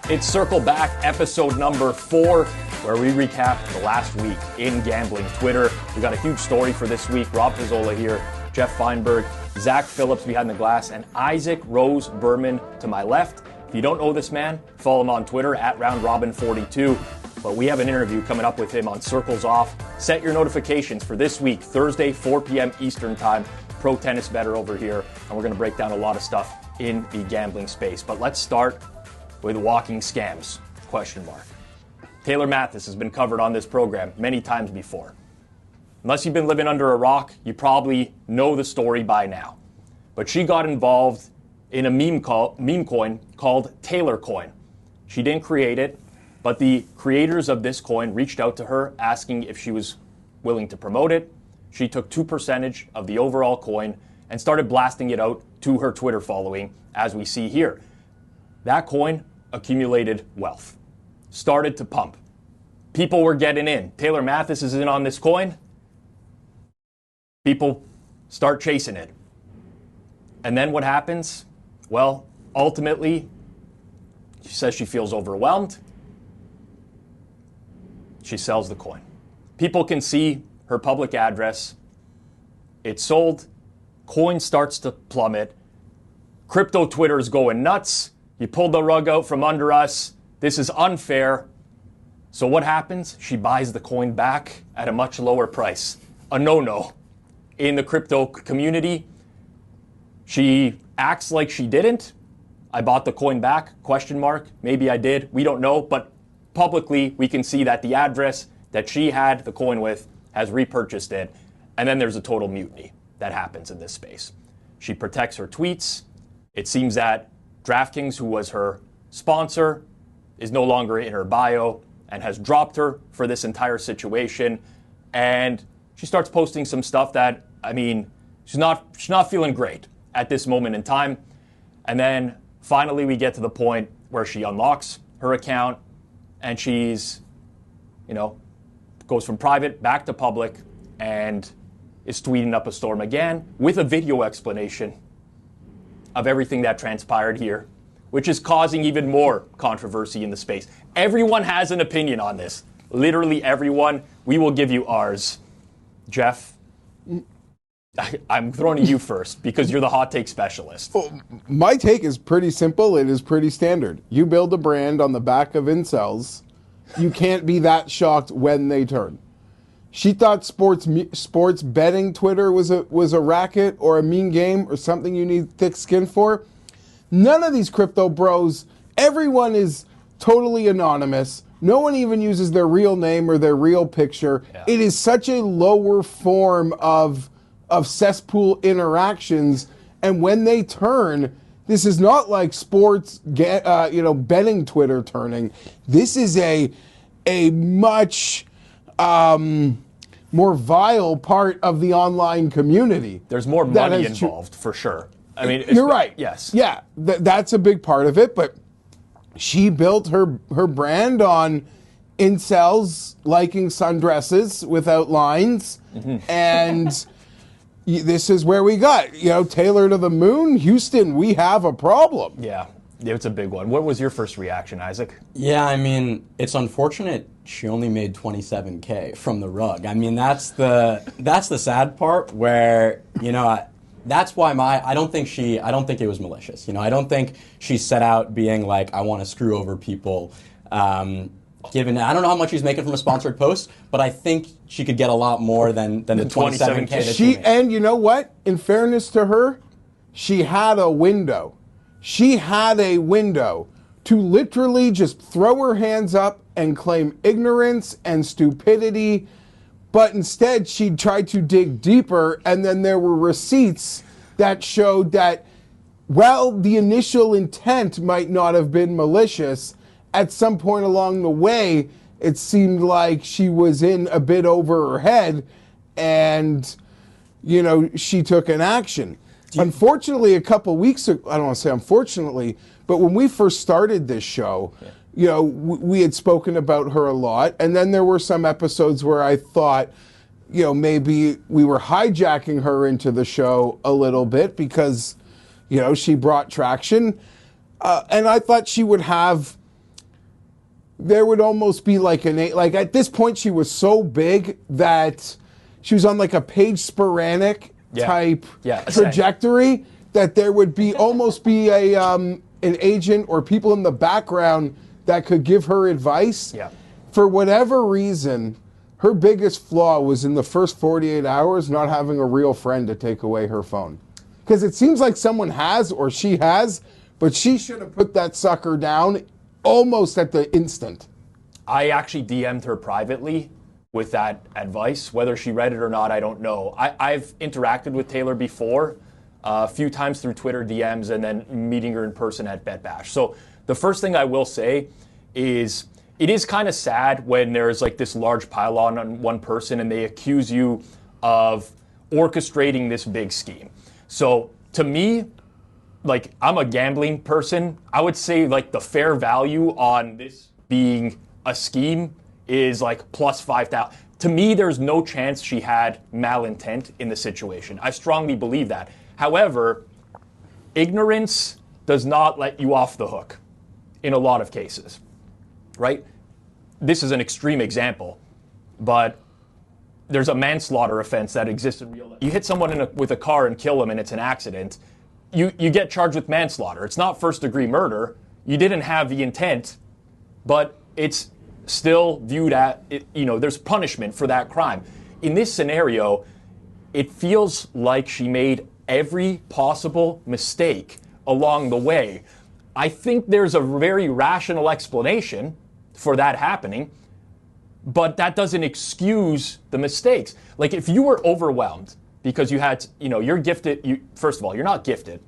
It's Circle Back, episode number 4, where we recap the last week in gambling Twitter. We got a huge story for this week. Rob Pizzola here, Jeff Feinberg, Zach Phillips behind the glass, and Isaac Rose Berman to my left. If you don't know this man, follow him on Twitter at RoundRobin42. But we have an interview coming up with him on Circles Off. Set your notifications for this week, Thursday, 4 p.m. Eastern Time. Pro tennis bettor over here, and we're going to break down a lot of stuff in the gambling space. But let's start with walking scams, ? Taylor Mathis has been covered on this program many times before. Unless you've been living under a rock, you probably know the story by now. But she got involved in a meme coin called Taylor Coin. She didn't create it, but the creators of this coin reached out to her asking if she was willing to promote it. She took 2% of the overall coin and started blasting it out to her Twitter following, as we see here. That coin accumulated wealth, started to pump. People were getting in. Taylor Mathis is in on this coin. People start chasing it. And then what happens? Well, ultimately, she says she feels overwhelmed. She sells the coin. People can see her public address. It's sold. Coin starts to plummet. Crypto Twitter is going nuts. You pulled the rug out from under us. This is unfair. So what happens? She buys the coin back at a much lower price. A no-no. In the crypto community, she acts like she didn't. I bought the coin back, ? Maybe I did. We don't know. But publicly, we can see that the address that she had the coin with has repurchased it. And then there's a total mutiny that happens in this space. She protects her tweets. It seems that DraftKings, who was her sponsor, is no longer in her bio and has dropped her for this entire situation. And she starts posting some stuff that, she's not feeling great at this moment in time. And then finally we get to the point where she unlocks her account and she's, goes from private back to public and is tweeting up a storm again with a video explanation of everything that transpired here, which is causing even more controversy in the space. Everyone has an opinion on this. Literally everyone. We will give you ours. Jeff, I'm throwing to you first because you're the hot take specialist. Well, my take is pretty simple. It is pretty standard. You build a brand on the back of incels. You can't be that shocked when they turn. She thought sports betting Twitter was a racket or a mean game or something you need thick skin for. None of these crypto bros, everyone is totally anonymous. No one even uses their real name or their real picture. Yeah. It is such a lower form of cesspool interactions. And when they turn, this is not like sports, betting Twitter turning. This is a much more vile part of the online community. There's more money involved, for sure. You're right. Yes. Yeah, that's a big part of it, but she built her brand on incels liking sundresses without lines, and this is where we got, Taylor to the moon. Houston, we have a problem. Yeah, it's a big one. What was your first reaction, Isaac? Yeah, it's unfortunate she only made $27K from the rug. That's the sad part where, that's why I don't think it was malicious. I don't think she set out being like, I want to screw over people. Given, I don't know how much she's making from a sponsored post, but I think she could get a lot more than the 27K that she made. And you know what? In fairness to her, she had a window. She had a window to literally just throw her hands up and claim ignorance and stupidity. But instead, she tried to dig deeper, and then there were receipts that showed that, while the initial intent might not have been malicious, at some point along the way, it seemed like she was in a bit over her head, and, she took an action. Unfortunately, a couple weeks ago, I don't want to say unfortunately, but when we first started this show, we had spoken about her a lot, and then there were some episodes where I thought, maybe we were hijacking her into the show a little bit because, she brought traction, and I thought she would have there would almost be like at this point she was so big that she was on like a Paige Sporanic type trajectory that there would be almost be an agent or people in the background that could give her advice. Yeah. For whatever reason, her biggest flaw was in the first 48 hours not having a real friend to take away her phone. Because it seems like someone has or she has, but she should have put that sucker down almost at the instant. I actually DM'd her privately with that advice. Whether she read it or not, I don't know. I've interacted with Taylor before, a few times through Twitter DMs and then meeting her in person at Bet Bash. So the first thing I will say is it is kind of sad when there's like this large pile-on one person and they accuse you of orchestrating this big scheme. So to me, like, I'm a gambling person. I would say like the fair value on this being a scheme is like plus 5,000. To me, there's no chance she had malintent in the situation. I strongly believe that. However, ignorance does not let you off the hook in a lot of cases, right? This is an extreme example, but there's a manslaughter offense that exists in real life. You hit someone with a car and kill them and it's an accident, you get charged with manslaughter. It's not first-degree murder. You didn't have the intent, but it's still viewed at, there's punishment for that crime. In this scenario, it feels like she made every possible mistake along the way. I think there's a very rational explanation for that happening, but that doesn't excuse the mistakes. Like if you were overwhelmed because you had, you're gifted, first of all, you're not gifted.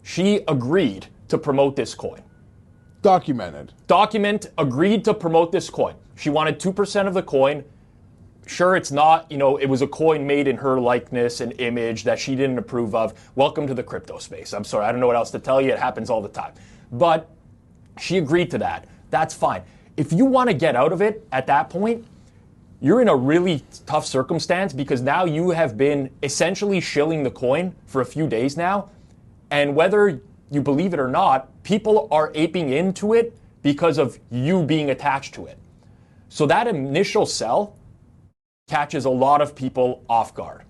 She agreed to promote this coin. Agreed to promote this coin. She wanted 2% of the coin. Sure, it's not, it was a coin made in her likeness and image that she didn't approve of. Welcome to the crypto space. I'm sorry, I don't know what else to tell you. It happens all the time. But she agreed to that. That's fine. If you want to get out of it at that point, you're in a really tough circumstance because now you have been essentially shilling the coin for a few days now. And whether you believe it or not, people are aping into it because of you being attached to it. So that initial sell catches a lot of people off guard.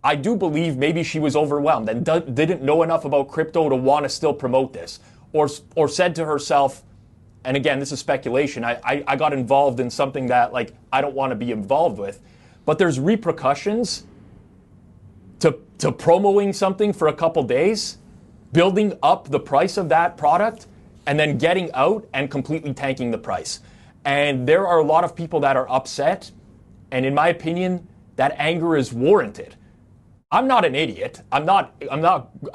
I do believe maybe she was overwhelmed and didn't know enough about crypto to want to still promote this, or said to herself, and again, this is speculation, I got involved in something that like I don't want to be involved with, but there's repercussions to promoting something for a couple days, building up the price of that product, and then getting out and completely tanking the price. And there are a lot of people that are upset, and in my opinion, that anger is warranted. I'm not an idiot. I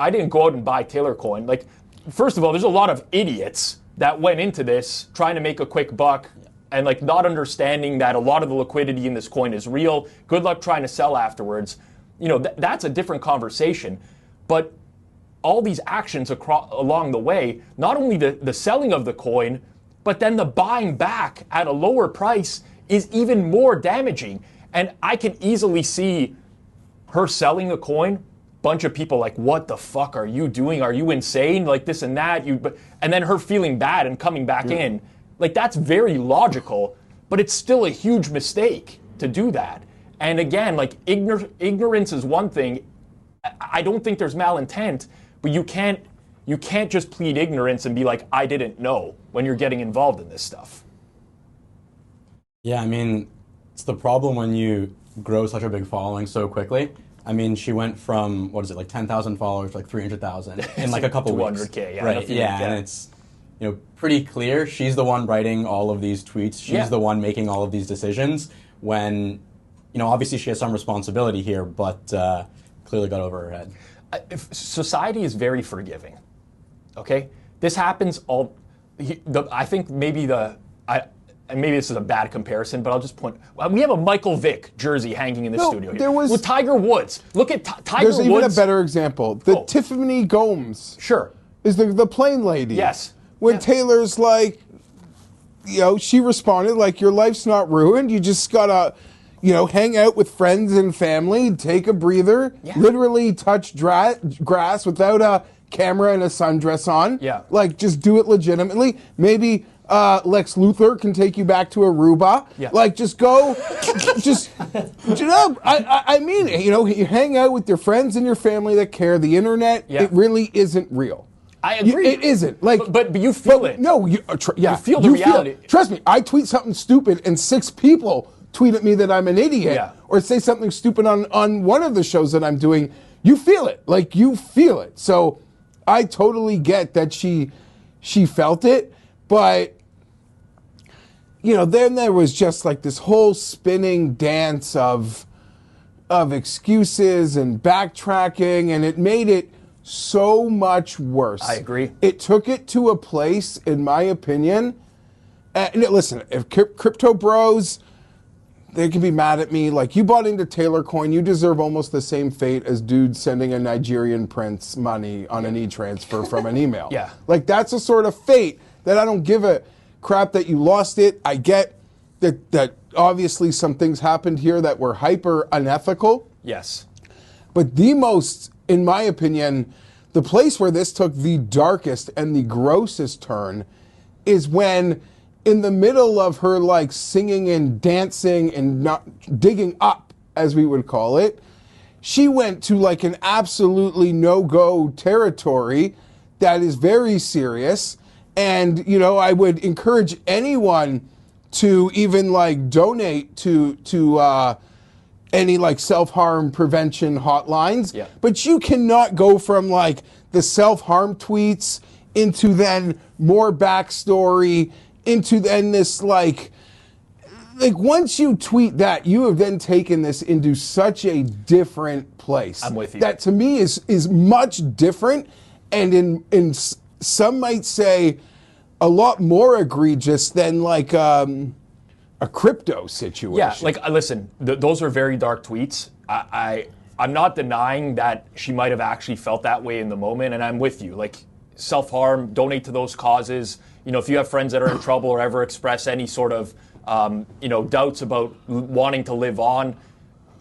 didn't go out and buy Taylor coin. Like, first of all, there's a lot of idiots that went into this trying to make a quick buck and like not understanding that a lot of the liquidity in this coin is real. Good luck trying to sell afterwards. That's a different conversation. But all these actions along the way, not only the selling of the coin, but then the buying back at a lower price is even more damaging. And I can easily see her selling the coin, bunch of people like, what the fuck are you doing? Are you insane? Like this and that. And then her feeling bad and coming back in. Like that's very logical, but it's still a huge mistake to do that. And again, like ignorance is one thing. I don't think there's malintent, but you can't just plead ignorance and be like, I didn't know when you're getting involved in this stuff. Yeah, I mean, it's the problem when you grow such a big following so quickly. I mean, she went from, 10,000 followers to like 300,000 in like a couple weeks. 200K, yeah. Right, yeah, and it's, pretty clear she's the one writing all of these tweets. She's the one making all of these decisions when, obviously she has some responsibility here, but clearly got over her head. Society is very forgiving, okay? This happens I think maybe this is a bad comparison, but I'll just point. We have a Michael Vick jersey hanging in the studio here. With Tiger Woods. Look at Tiger Woods. There's even a better example. Tiffany Gomes. Sure. Is the plane lady. Yes. When Taylor's like, she responded like, your life's not ruined. You just gotta, hang out with friends and family, take a breather, literally touch grass without a camera and a sundress on. Yeah. Like, just do it legitimately. Maybe Lex Luthor can take you back to Aruba. Yeah. Like, just go, just, you know, I mean, you know, you hang out with your friends and your family that care. The internet, it really isn't real. I agree. It isn't. Like, but you feel it. No, you feel the reality. Trust me, I tweet something stupid and 6 people tweet at me that I'm an idiot or say something stupid on one of the shows that I'm doing. You feel it. Like, you feel it. So I totally get that she felt it, but you know, then there was just like this whole spinning dance of excuses and backtracking, and it made it so much worse. I agree. It took it to a place, in my opinion. And listen, if crypto bros, they can be mad at me. Like, you bought into Taylor Coin, you deserve almost the same fate as dudes sending a Nigerian prince money on an e-transfer from an email. Yeah. Like, that's a sort of fate that I don't give a crap that you lost it. I get that obviously some things happened here that were hyper unethical. Yes. But the most, in my opinion, the place where this took the darkest and the grossest turn is when, in the middle of her like singing and dancing and not digging up, as we would call it, she went to like an absolutely no-go territory that is very serious. And, you know, I would encourage anyone to even like donate to any like self-harm prevention hotlines. Yeah. But you cannot go from like the self-harm tweets into then more backstory, into then this like once you tweet that, you have then taken this into such a different place. I'm with you. That to me is much different, and in some might say a lot more egregious than like a crypto situation. Yeah, like listen, those are very dark tweets. I'm not denying that she might have actually felt that way in the moment, and I'm with you. Like, self-harm, donate to those causes. You know, if you have friends that are in trouble or ever express any sort of you know, doubts about wanting to live on,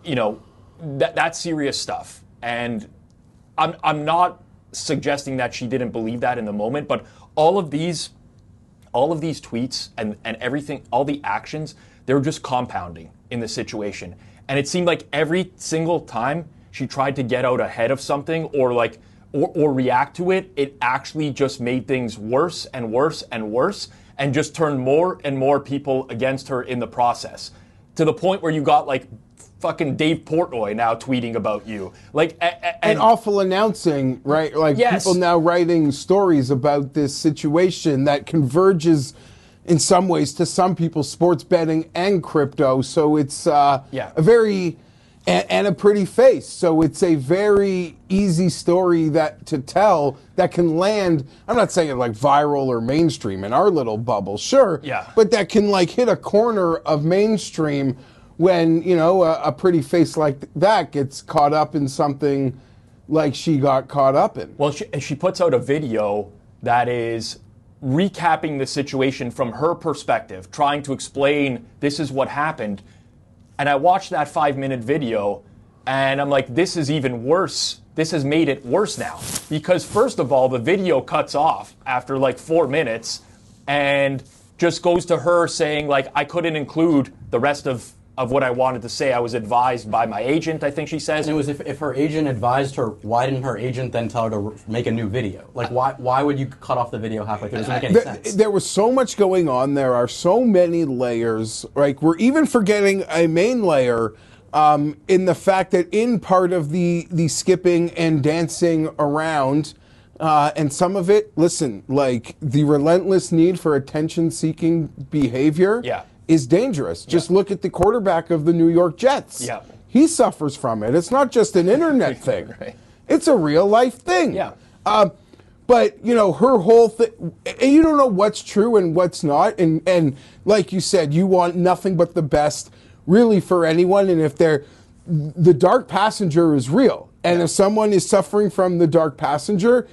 you know, that's serious stuff. And I'm not suggesting that she didn't believe that in the moment, but all of these tweets and everything, all the actions, they were just compounding in the situation. And it seemed like every single time she tried to get out ahead of something or like or react to it, it actually just made things worse and worse and worse, and just turned more and more people against her in the process, to the point where you got like fucking Dave Portnoy now tweeting about you, like and awful announcing, right? Like, yes. People now writing stories about this situation that converges in some ways to some people sports betting and crypto. So it's a very and a pretty face. So it's a very easy story that to tell that can land. I'm not saying like viral or mainstream in our little bubble, sure, but that can like hit a corner of mainstream when, you know, a pretty face like that gets caught up in something like she got caught up in. Well, she puts out a video that is recapping the situation from her perspective, trying to explain this is what happened. And I watched that 5-minute video, and I'm like, this is even worse. This has made it worse now. Because first of all, the video cuts off after like 4 minutes and just goes to her saying, like, I couldn't include the rest of what I wanted to say. I was advised by my agent, I think she says. And it was if her agent advised her, why didn't her agent then tell her to make a new video? Like, why would you cut off the video halfway through? It doesn't make any sense. There was so much going on. There are so many layers. Like, we're even forgetting a main layer in the fact that in part of the skipping and dancing around, and some of it, listen, like the relentless need for attention-seeking behavior is dangerous. Just look at the quarterback of the New York Jets. He suffers from it. It's not just an internet thing. It's a real-life thing. But, you know, her whole thing, and you don't know what's true and what's not. And like you said, you want nothing but the best, really, for anyone. And if the dark passenger is real, and if someone is suffering from the dark passenger,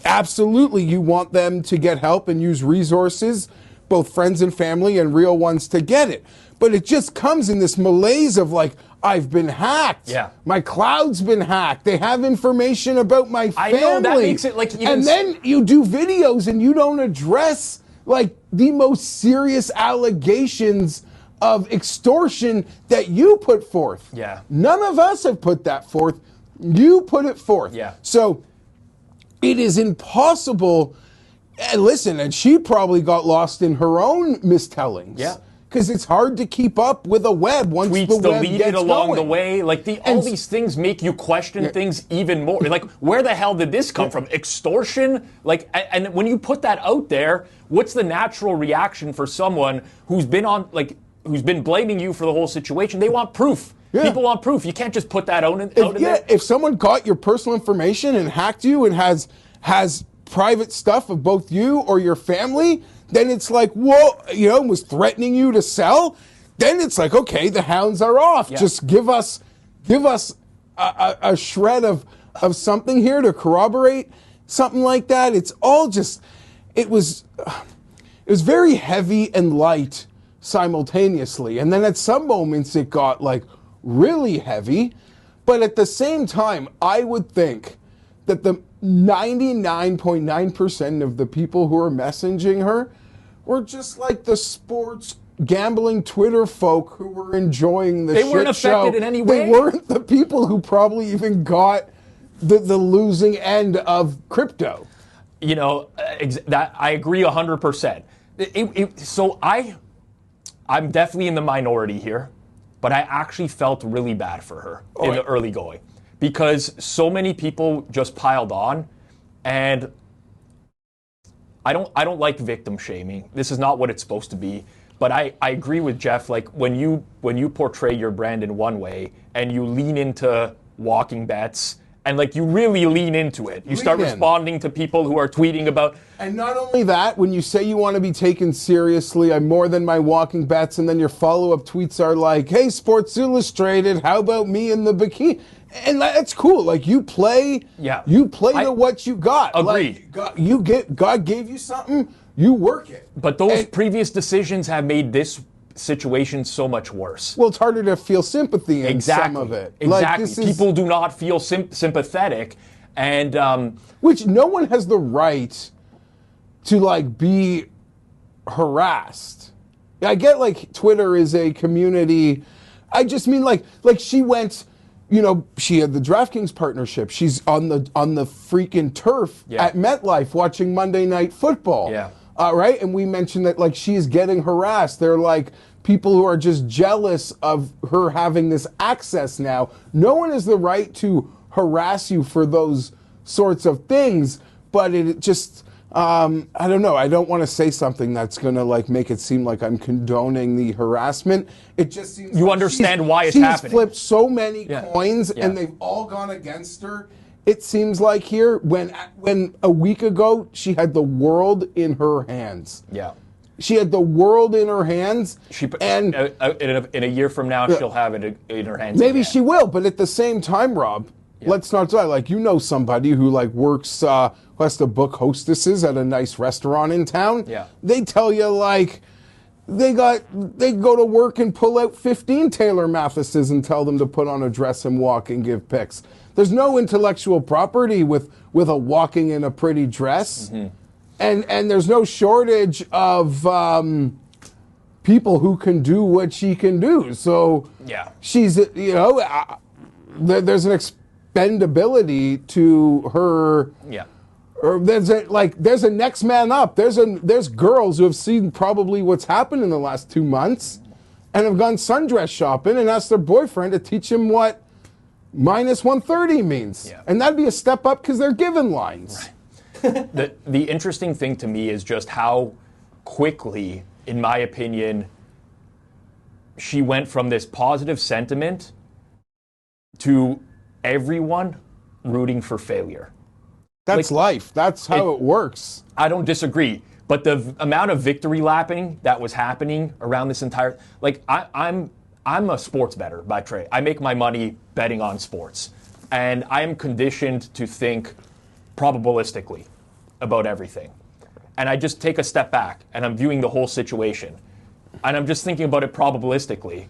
absolutely you want them to get help and use resources, both friends and family and real ones, to get it. But it just comes in this malaise of like, I've been hacked. My cloud's been hacked. They have information about my family. I know, that makes it like even... And then you do videos and you don't address like the most serious allegations of extortion that you put forth. Yeah. None of us have put that forth. You put it forth. Yeah. So it is impossible. And listen, and she probably got lost in her own mistellings. Yeah. Because it's hard to keep up with a web once Tweets the web deleted gets along going. the way. Like all these things make you question things even more. Like, where the hell did this come from? Extortion? Like, and when you put that out there, what's the natural reaction for someone who's been blaming you for the whole situation? They want proof. Yeah. People want proof. You can't just put that out in there. If someone got your personal information and hacked you and has private stuff of both you or your family, then it's like, whoa, was threatening you to sell. Then it's like, okay, the hounds are off. Yeah. Just give us a shred of something here to corroborate something like that. It's all just, it was very heavy and light simultaneously. And then at some moments it got like really heavy. But at the same time, I would think that the 99.9% of the people who are messaging her were just like the sports gambling Twitter folk who were enjoying the shit show. They weren't affected in any way. They weren't the people who probably even got the losing end of crypto. That I agree 100%. So I'm definitely in the minority here, but I actually felt really bad for her in the early going. Because so many people just piled on, and I don't like victim shaming. This is not what it's supposed to be. But I agree with Jeff. Like when you portray your brand in one way and you lean into walking bets and like you really lean into it, you start responding to people who are tweeting about. And not only that, when you say you want to be taken seriously, I'm more than my walking bets, and then your follow-up tweets are like, "Hey, Sports Illustrated, how about me in the bikini?" And that's cool. Like you play to what you got. Agreed. Like, God gave you something, you work it. But those previous decisions have made this situation so much worse. Well, it's harder to feel sympathy in some of it. Exactly. Like, people do not feel sympathetic, and which no one has the right to like be harassed. I get like Twitter is a community. I just mean like she went. She had the DraftKings partnership. She's on the freaking turf at MetLife watching Monday Night Football. Yeah. Right? And we mentioned that like she's getting harassed. They're like people who are just jealous of her having this access now. No one has the right to harass you for those sorts of things, but it just I don't know. I don't want to say something that's going to like make it seem like I'm condoning the harassment. It just seems you like understand why it's she's happening. Flipped so many coins and they've all gone against her. It seems like here when a week ago she had the world in her hands. Yeah. She had the world in her hands. In a year from now, she'll have it in her hands. Maybe she will, but at the same time, Rob, let's not die. Like somebody who like works, who has to book hostesses at a nice restaurant in town. Yeah. They tell you like they go to work and pull out 15 Taylor Mathises and tell them to put on a dress and walk and give pics. There's no intellectual property with a walking in a pretty dress. Mm-hmm. And there's no shortage of people who can do what she can do. So she's, there's an expendability to her. Yeah. Or there's a next man up. There's girls who have seen probably what's happened in the last 2 months and have gone sundress shopping and asked their boyfriend to teach them what minus 130 means. Yeah. And that'd be a step up because they're given lines. Right. The interesting thing to me is just how quickly, in my opinion, she went from this positive sentiment to everyone rooting for failure. That's life. That's how it works. I don't disagree. But the amount of victory lapping that was happening around this entire... I'm a sports bettor by trade. I make my money betting on sports. And I am conditioned to think probabilistically about everything. And I just take a step back and I'm viewing the whole situation. And I'm just thinking about it probabilistically.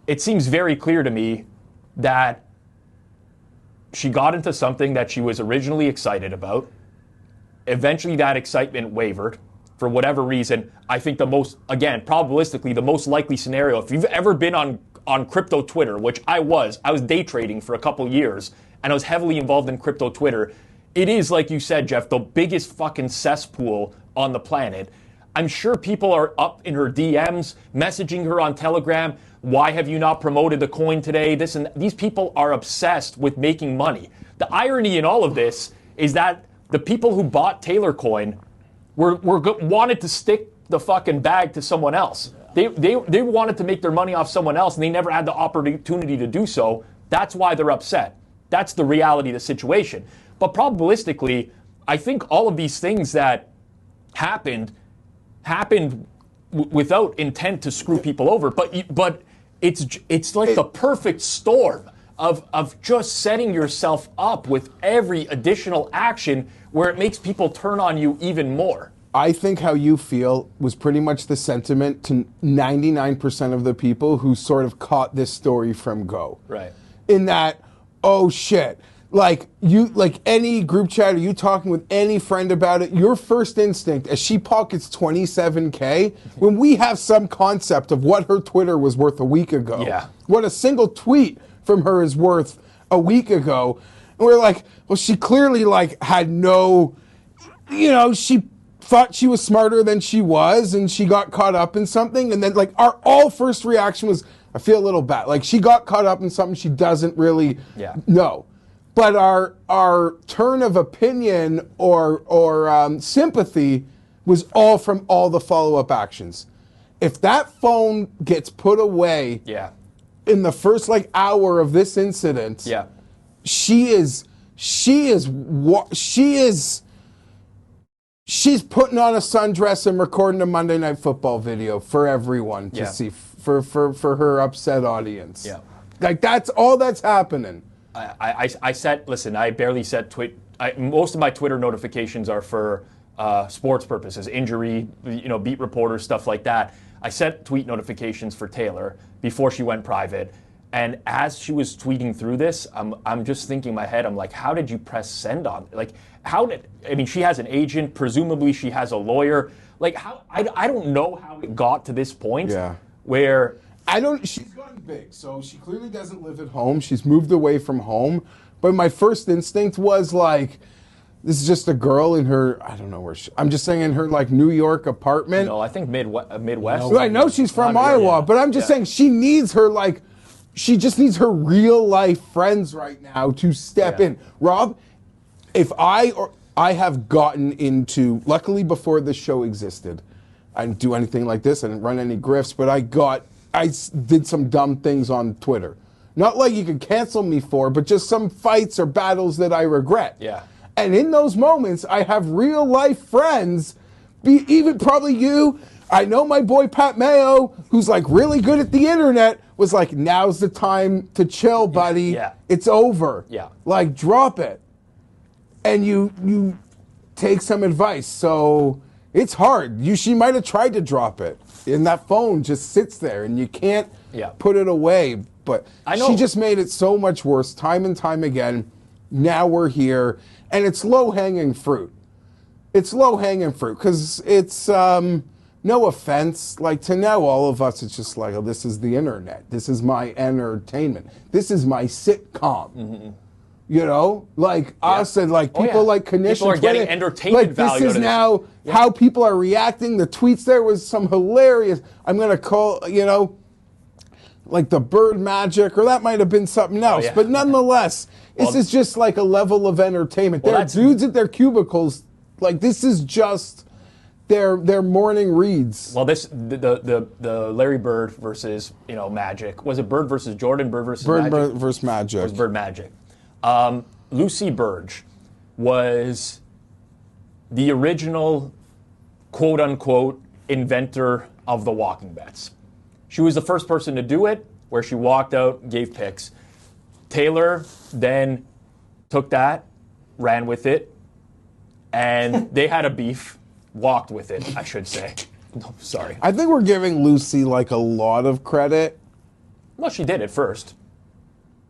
It seems very clear to me that she got into something that she was originally excited about. Eventually that excitement wavered. for whatever reason, I think probabilistically, the most likely scenario, if you've ever been on crypto Twitter, which I was day trading for a couple years, and I was heavily involved in crypto Twitter. It is, like you said, Jeff, the biggest fucking cesspool on the planet. I'm sure people are up in her DMs, messaging her on Telegram. Why have you not promoted the coin today? These people are obsessed with making money. The irony in all of this is that the people who bought Taylor coin wanted to stick the fucking bag to someone else. They wanted to make their money off someone else, and they never had the opportunity to do so. That's why they're upset. That's the reality of the situation. But probabilistically, I think all of these things that happened without intent to screw people over. But it's like the perfect storm of just setting yourself up with every additional action where it makes people turn on you even more. I think how you feel was pretty much the sentiment to 99% of the people who sort of caught this story from go. Right. In that, oh shit. Like any group chat, or you talking with any friend about it, your first instinct as she pockets 27K, when we have some concept of what her Twitter was worth a week ago, what a single tweet from her is worth a week ago, and we're like, well, she clearly had no, she thought she was smarter than she was, and she got caught up in something, and then our all first reaction was, I feel a little bad. Like she got caught up in something she doesn't really know. But our turn of opinion or sympathy was all from all the follow-up actions. If that phone gets put away in the first hour of this incident, she's putting on a sundress and recording a Monday Night Football video for everyone to see, for her upset audience. Yeah. That's all that's happening. I barely set tweet. Most of my Twitter notifications are for sports purposes, injury, beat reporters, stuff like that. I set tweet notifications for Taylor before she went private. And as she was tweeting through this, I'm just thinking in my head, I'm like, how did you press send on? She has an agent, presumably she has a lawyer. I don't know how it got to this point where... She's gotten big, so she clearly doesn't live at home. She's moved away from home. But my first instinct was this is just a girl in her, I don't know where I'm just saying in her New York apartment. No, I think Midwest. I know she's from Iowa, but I'm just saying she needs her she just needs her real life friends right now to step in. Rob, if I have gotten into, luckily before this show existed, I didn't do anything like this, I didn't run any grifts, but I did some dumb things on Twitter. Not you could cancel me for, but just some fights or battles that I regret. Yeah. And in those moments, I have real life friends, even probably you. I know my boy Pat Mayo, who's really good at the internet, was now's the time to chill, buddy. Yeah. It's over. Yeah. Drop it. And you take some advice. So it's hard. She might have tried to drop it. And that phone just sits there, and you can't put it away. But she just made it so much worse time and time again. Now we're here, and it's low-hanging fruit. It's low-hanging fruit because it's, no offense, to now all of us, it's just oh, this is the internet. This is my entertainment. This is my sitcom. Mm-hmm. Us and people like Kanish. People are getting entertainment value. This is now how people are reacting. The tweets there was some hilarious, I'm going to call, the bird magic, or that might have been something else. But nonetheless, this is just a level of entertainment. There are dudes at their cubicles, this is just their morning reads. Well, the Larry Bird versus Magic. Was it Bird versus Jordan? Bird versus Magic? Bird versus Magic. It was Bird Magic. Lucy Burdge was the original, quote-unquote, inventor of the walking bets. She was the first person to do it, where she walked out, gave picks. Taylor then took that, ran with it, and they had a beef, walked with it, I should say. No, sorry. I think we're giving Lucy a lot of credit. Well, she did it first.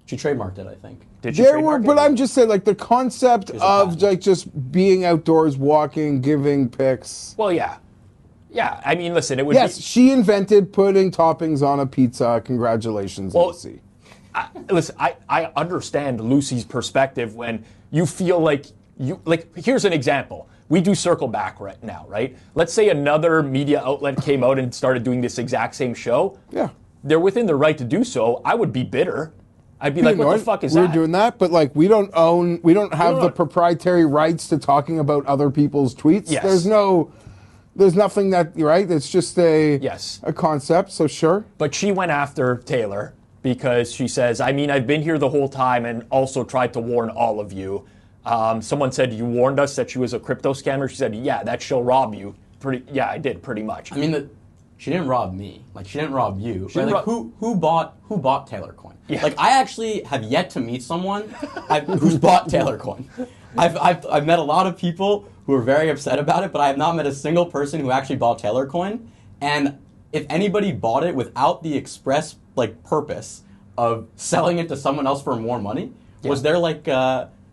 She trademarked it, I think. Did she trademark it? But I'm just saying, the concept of just being outdoors, walking, giving picks. Well, yeah. Yeah, I mean, listen, it would Yes, be... she invented putting toppings on a pizza. Congratulations, Lucy. Listen, I understand Lucy's perspective when you feel like here's an example. We do Circle Back right now, right? Let's say another media outlet came out and started doing this exact same show. Yeah. They're within their right to do so. I would be bitter. I'd be like, what the fuck is that? We're doing that, but like we don't have the proprietary rights to talking about other people's tweets. Yes. There's nothing that, right? It's just a concept, so sure. But she went after Taylor because she says, I mean, I've been here the whole time and also tried to warn all of you. Someone said, you warned us that she was a crypto scammer. She said, yeah, that she'll rob you. Yeah, I did, pretty much. I mean, she didn't rob me. Like, she didn't rob you. Right? Like, who bought Taylor coin? Yeah. Like, I actually have yet to meet someone who's bought Taylor coin. I've met a lot of people who are very upset about it, but I have not met a single person who actually bought Taylor coin. And if anybody bought it without the express purpose of selling it to someone else for more money, was there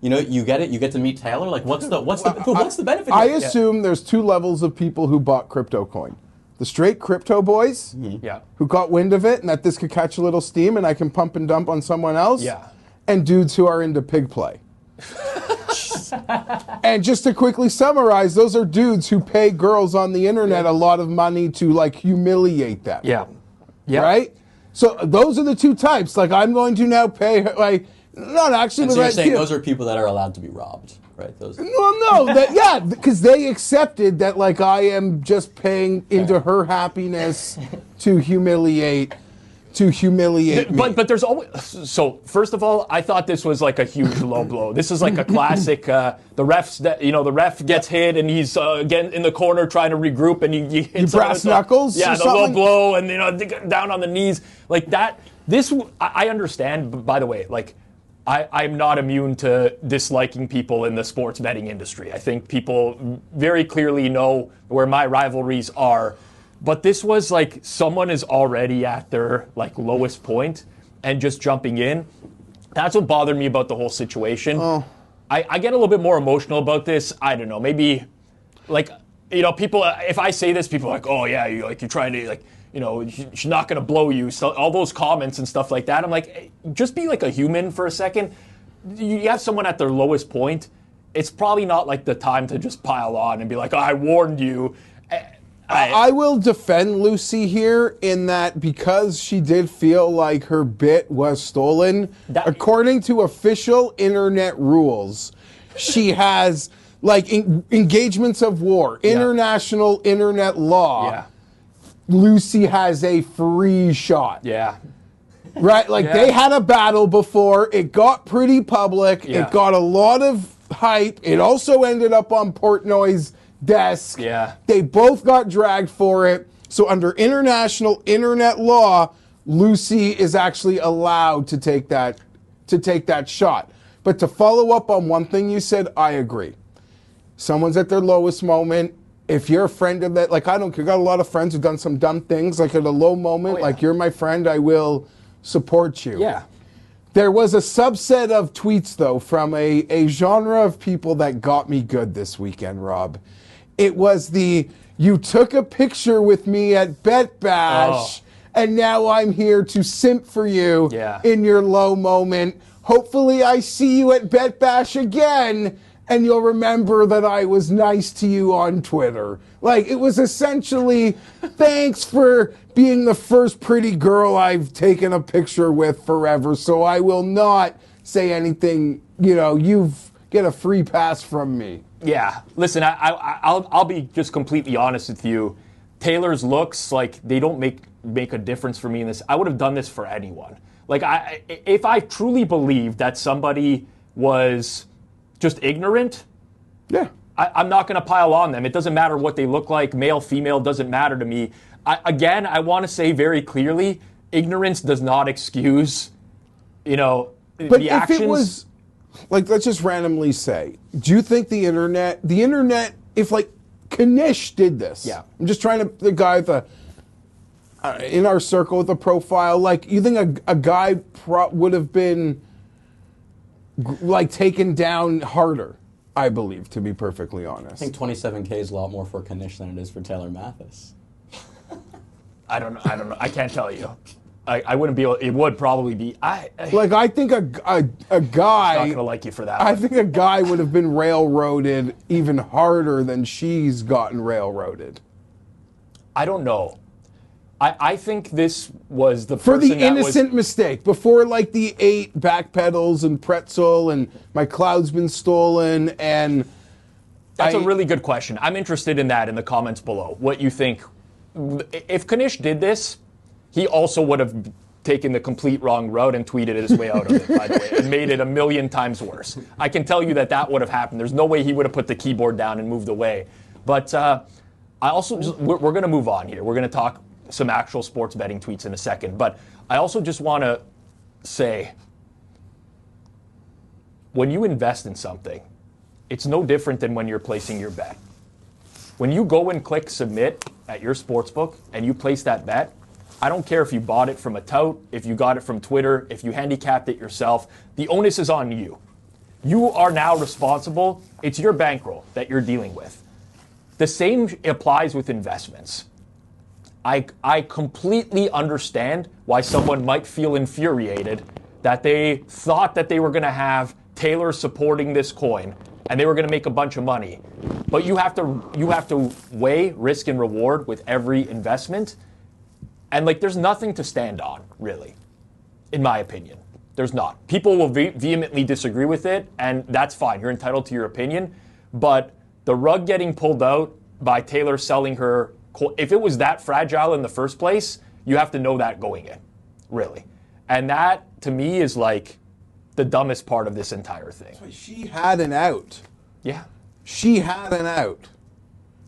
you get to meet Taylor? Like, what's the benefit? I assume there's two levels of people who bought crypto coin. The straight crypto boys, who got wind of it and that this could catch a little steam and I can pump and dump on someone else. Yeah. And dudes who are into pig play. And just to quickly summarize, those are dudes who pay girls on the internet a lot of money to humiliate them. Yeah. Right? So those are the two types. Like, I'm going to now pay her, not actually. And so you're saying those are people that are allowed to be robbed, right? Those. Well, no, because they accepted that, I am just paying into her happiness to humiliate me. But there's always... So, first of all, I thought this was a huge low blow. This is a classic, the ref gets hit and he's again in the corner trying to regroup and he hits... You brass knuckles? Yeah, the low blow and, down on the knees. Like that, I understand, but by the way, I'm not immune to disliking people in the sports betting industry. I think people very clearly know where my rivalries are. But this was someone is already at their lowest point and just jumping in. That's what bothered me about the whole situation. Oh. I get a little bit more emotional about this. I don't know. Maybe people, if I say this, people are like, oh yeah, you're trying to she's not going to blow you. So all those comments and stuff like that. I'm like, hey, just be a human for a second. You have someone at their lowest point. It's probably not the time to just pile on and be like, oh, I warned you. I will defend Lucy here in that because she did feel like her bit was stolen, according to official internet rules, she has engagements of war, international internet law. Yeah. Lucy has a free shot. Yeah. Right? They had a battle before. It got pretty public. Yeah. It got a lot of hype. It also ended up on Portnoy's desk. Yeah. They both got dragged for it. So under international internet law, Lucy is actually allowed to take that shot. But to follow up on one thing you said, I agree. Someone's at their lowest moment. If you're a friend of that, I don't care. Got a lot of friends who've done some dumb things. At a low moment, you're my friend, I will support you. Yeah. There was a subset of tweets, though, from a genre of people that got me good this weekend, Rob. It was you took a picture with me at Bet Bash, and now I'm here to simp for you in your low moment. Hopefully I see you at Bet Bash again, and you'll remember that I was nice to you on Twitter. It was essentially, thanks for being the first pretty girl I've taken a picture with forever, so I will not say anything, you get a free pass from me. Yeah, listen, I'll be just completely honest with you. Taylor's looks, they don't make a difference for me in this. I would have done this for anyone. If I truly believed that somebody was just ignorant, I'm not going to pile on them. It doesn't matter what they look like, male, female, doesn't matter to me. I want to say very clearly, ignorance does not excuse, but the actions. If it was, let's just randomly say, do you think the internet, if Kanish did this, I'm just trying to, the guy with in our circle with a profile, you think a guy would have been taken down harder? I believe, to be perfectly honest. I think 27K is a lot more for Kanish than it is for Taylor Mathis. I don't know. I can't tell you. I wouldn't be able. It would probably be. I think a guy. Not gonna like you for that. I think a guy would have been railroaded even harder than she's gotten railroaded. I don't know. I think this was the For person the innocent mistake, before like the 8 backpedals and pretzel and my cloud's been stolen and. That's a really good question. I'm interested in that in the comments below. What you think? If Kanish did this, he also would have taken the complete wrong route and tweeted his way out of it, by the way, and made it 1,000,000 times worse. I can tell you that would have happened. There's no way he would have put the keyboard down and moved away. But I also we're going to move on here. We're going to talk some actual sports betting tweets in a second. But I also just want to say, when you invest in something, it's no different than when you're placing your bet. When you go and click submit at your sportsbook and you place that bet, I don't care if you bought it from a tout, if you got it from Twitter, if you handicapped it yourself, the onus is on you. You are now responsible. It's your bankroll that you're dealing with. The same applies with investments. I completely understand why someone might feel infuriated that they thought that they were going to have Taylor supporting this coin and they were going to make a bunch of money. But you have to weigh risk and reward with every investment. And there's nothing to stand on, really, in my opinion. There's not. People will vehemently disagree with it, and that's fine. You're entitled to your opinion. But the rug getting pulled out by Taylor selling her, if it was that fragile in the first place, you have to know that going in, really. And that, to me, is the dumbest part of this entire thing. She had an out. Yeah. She had an out.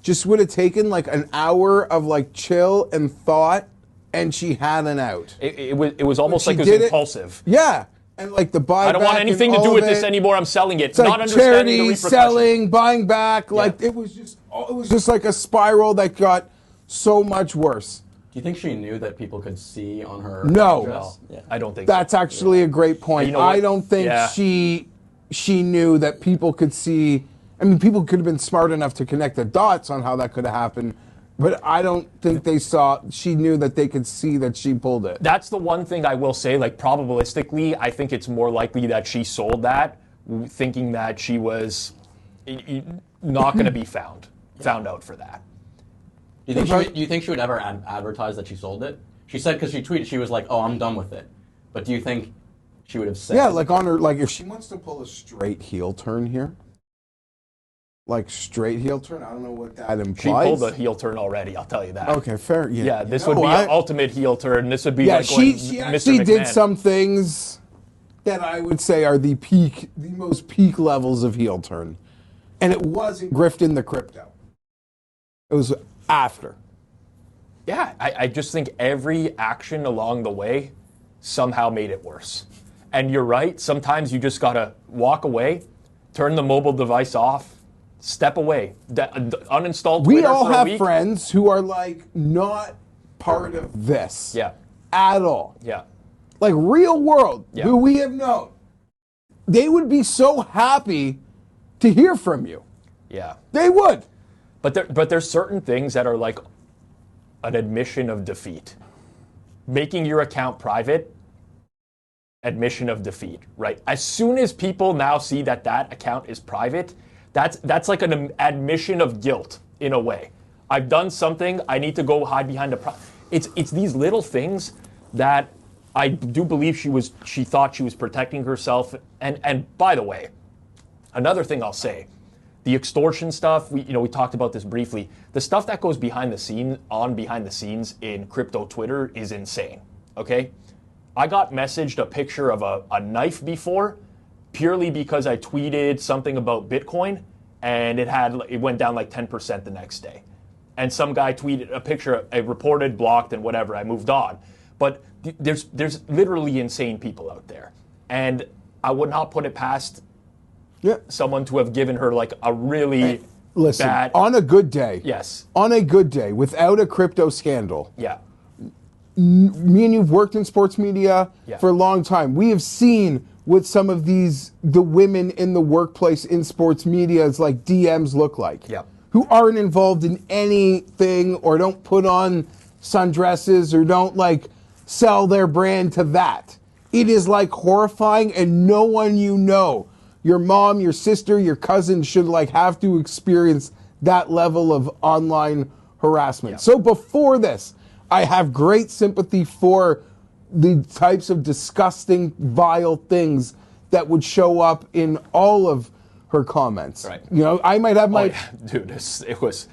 Just would have taken an hour of chill and thought, and she had an out. It was almost like it was impulsive. Yeah. And the buyback. I don't want anything to do with this anymore. I'm selling it. It's not understanding charity, the repercussions. selling, buying back. Yeah. It was just like a spiral that got so much worse. Do you think she knew that people could see on her No. address? Yeah. I don't think That's so. actually a great point. You know what? I don't think Yeah. she knew that people could see. I mean, people could have been smart enough to connect the dots on how that could have happened, but I don't think she knew that they could see that she pulled it. That's the one thing I will say, probabilistically, I think it's more likely that she sold that thinking that she was not going to be found out for that. Do you think she would ever advertise that she sold it? She said, because she tweeted, she was like, "Oh, I'm done with it." But do you think she would have said? Yeah, on her, if she wants to pull a straight heel turn here, straight heel turn, I don't know what that implies. She pulled a heel turn already, I'll tell you that. Okay, fair. Yeah, this would be an ultimate heel turn. This would be she Mr. actually did McMahon. some things that I would say are the most peak levels of heel turn. And it wasn't grifting the crypto. It was after. Yeah, I just think every action along the way somehow made it worse. And you're right, sometimes you just got to walk away, turn the mobile device off, step away, uninstall Twitter We all for a have week. friends who are not part of this. Yeah. At all. Yeah. Real world, Yeah. who we have known. They would be so happy to hear from you. Yeah. They would. But there's certain things that are an admission of defeat. Making your account private, admission of defeat, right? As soon as people now see that account is private, that's like an admission of guilt in a way. I've done something, I need to go hide behind it's these little things that I do believe she thought she was protecting herself. And by the way, another thing I'll say, the extortion stuff, we talked about this briefly. The stuff that goes behind the scenes in crypto Twitter is insane, okay? I got messaged a picture of a knife before purely because I tweeted something about Bitcoin and it went down 10% the next day. And some guy tweeted a picture, I reported, blocked, and whatever, I moved on. But there's literally insane people out there. And I would not put it past someone to have given her a really bad... on a good day. Yes. On a good day, without a crypto scandal. Yeah. Me and you've worked in sports media for a long time. We have seen what some of the women in the workplace in sports media is like DMs look like. Yep. Who aren't involved in anything or don't put on sundresses or don't like sell their brand to that. It is like horrifying, and no one you know, your mom, your sister, your cousin should like have to experience that level of online harassment. Yep. So before this, I have great sympathy for the types of disgusting, vile things that would show up in all of her comments. Right. You know, I might have my... Oh, yeah. Dude, it was...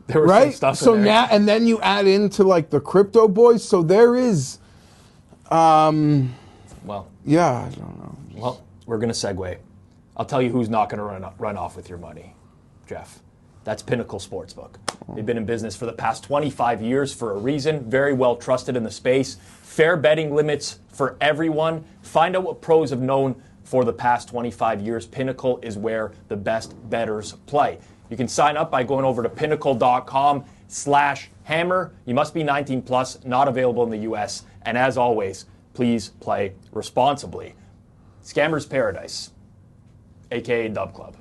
There was right? some stuff So in there. now, and then you add into like the crypto boys, so there is... Well, yeah, I don't know. well, we're going to segue. I'll tell you who's not going to run off with your money, Jeff. That's Pinnacle Sportsbook. They've been in business for the past 25 years for a reason, very well trusted in the space. Fair betting limits for everyone. Find out what pros have known for the past 25 years. Pinnacle is where the best bettors play. You can sign up by going over to pinnacle.com/hammer. You must be 19 plus, not available in the US. And as always, please play responsibly. Scammers Paradise, aka DubClub.